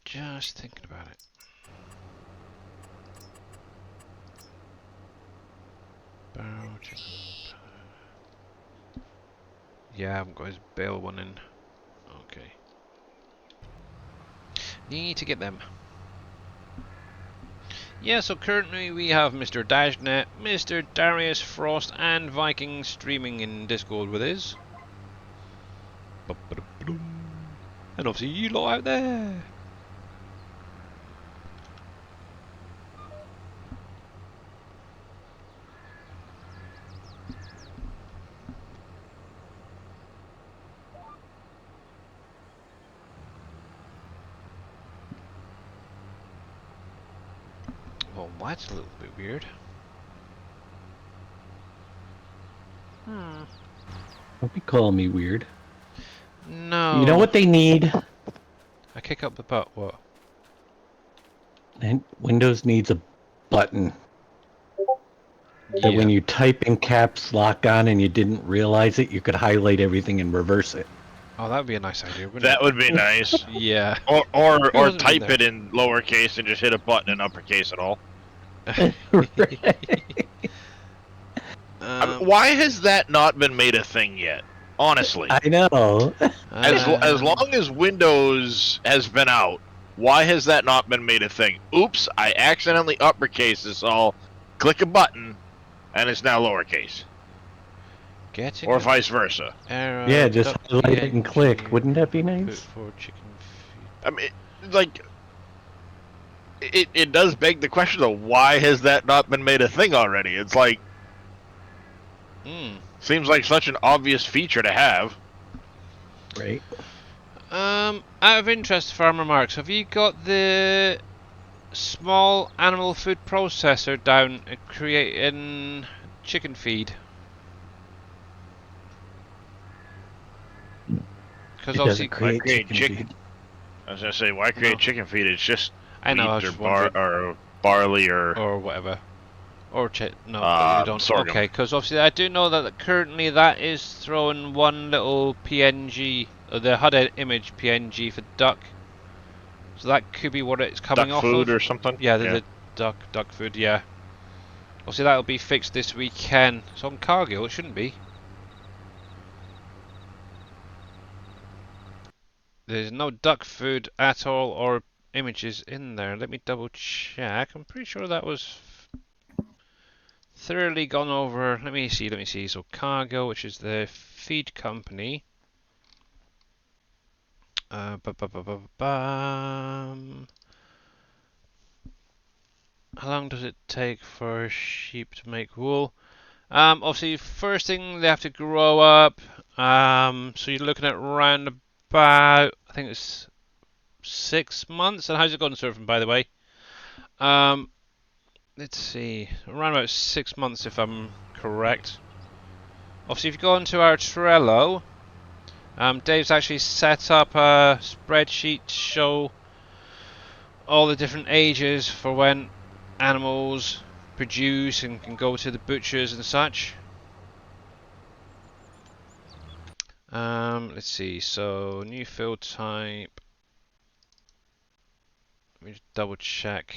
Just thinking about it. Barrel chicken. Yeah, I haven't got his bale one in. Okay. Need to get them. Yeah, so currently we have Mr. Dashnet, Mr. Darius Frost, and Viking streaming in Discord with us. And obviously you lot out there. Well, that's a little bit weird. Don't be calling me weird. No. You know what they need? I kick up the butt, what? And Windows needs a button that when you type in caps lock on and you didn't realize it, you could highlight everything and reverse it. Oh, that would be a nice idea, wouldn't That it? would be nice. Yeah. Or hasn't been type there? it in lowercase and just hit a button in uppercase at all. Why has that not been made a thing yet? Honestly, I know. as long as Windows has been out, why has that not been made a thing? Oops, I accidentally uppercase this all. Click a button, and it's now lowercase. Getting Or vice versa. Arrow, Yeah, just highlight it and WNG, click. Wouldn't that be put nice? for chicken feed. I mean, like, it does beg the question though. Why has that not been made a thing already? It's like, seems like such an obvious feature to have. Right. Out of interest, Farmer Marks, have you got the small animal food processor down creating chicken feed? Because It obviously, doesn't create create chicken chicken. feed. I was gonna say, why create chicken feed? It's just I know, I wheat was or just wondering. or barley or Or whatever. Or no, we don't. sorghum. Okay, because obviously I do know that currently that is throwing one little PNG, the HUD image PNG for duck. So that could be what it's coming Duck off food of. or something. Yeah, Yeah. the duck food. Yeah. Obviously that'll be fixed this weekend. It's on Cargill. It shouldn't be. There's no duck food at all or images in there. Let me double check. I'm pretty sure that was thoroughly gone over. Let me see. So Cargill, which is the feed company. Bum. How long does it take for sheep to make wool? Obviously, first thing they have to grow up. So you're looking at around about, I think it's 6 months. And how's it going, surfing, by the way? Let's see, around about 6 months if I'm correct. Obviously, if you go into our Trello, Dave's actually set up a spreadsheet to show all the different ages for when animals produce and can go to the butchers and such. Let's see, so new field type. Let me just double check.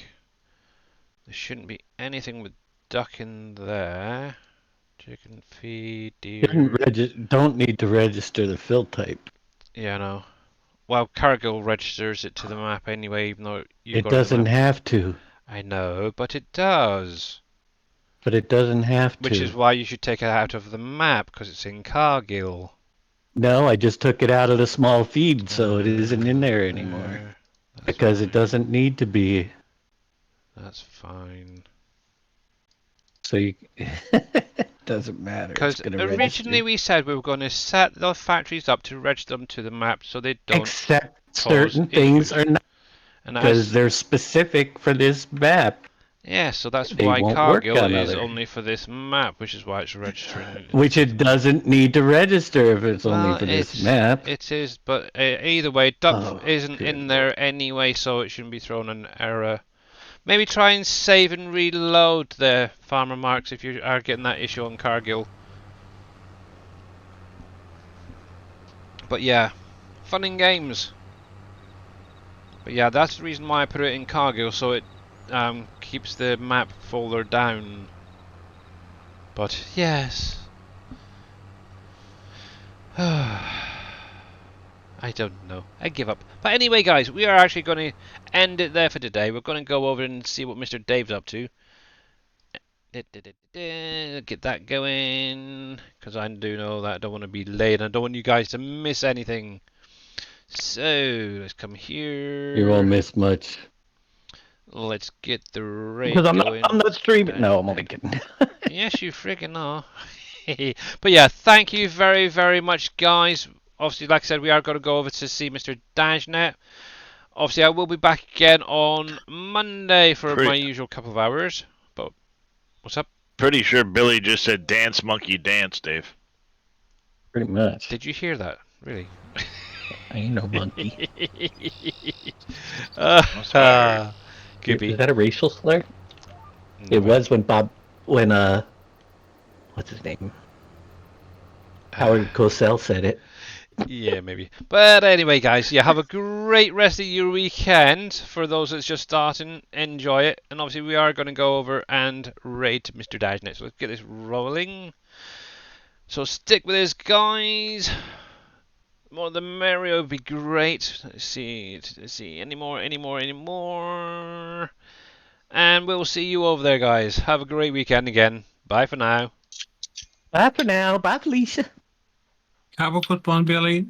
There shouldn't be anything with duck in there. Chicken feed, deer. Don't need to register the field type. Yeah, no. Well, Cargill registers it to the map anyway, even though you've It got it on the doesn't map. have to. I know, but it does. But it doesn't have Which to. is why you should take it out of the map, because it's in Cargill. No, I just took it out of the small feed, so it isn't in there anymore. There. That's Because it fine. doesn't need to be. That's fine. So you. It doesn't matter. It's Because going to originally register. we said we were going to set the factories up to register them to the map so they don't Except cause certain things issues. are not, And because as they're specific for this map. yeah, so that's They why won't work Cargill on is other. only for this map, which is why it's registering in Which it something. doesn't need to register if it's only Well, for this map. it is, but either way, duck Oh, isn't good in lord. there anyway, so it shouldn't be thrown an error. Maybe try and save and reload the farmer marks if you are getting that issue on Cargill. But yeah, fun and games. But yeah, that's the reason why I put it in Cargill, so it keeps the map folder down. But yes. I don't know. I give up. But anyway, guys, we are actually going to end it there for today. We're going to go over and see what Mr. Dave's up to. Get that going, because I do know that I don't want to be late, and I don't want you guys to miss anything. So, let's come here. You won't miss much. Let's get the Because raid going. I'm not streaming. No, I'm only kidding. Yes, you friggin' are. But yeah, thank you very, very much, guys. Obviously, like I said, we are going to go over to see Mr. Dashnet. Obviously, I will be back again on Monday for my usual couple of hours. But what's up? Pretty sure Billy just said dance monkey dance, Dave. Pretty much. Did you hear that? Really? I ain't no monkey. Could be. Is that a racial slur? No, It was when what's his name? Howard Cosell said it. Yeah, maybe. But anyway, guys, yeah, have a great rest of your weekend. For those that's just starting, enjoy it. And obviously, we are going to go over and raid Mr. Dashnet. So let's get this rolling. So stick with us, guys. More the merrier would be great. Let's see. Any more? And we'll see you over there, guys. Have a great weekend again. Bye for now. Bye for now. Bye, Felicia. Have a good one, Billy.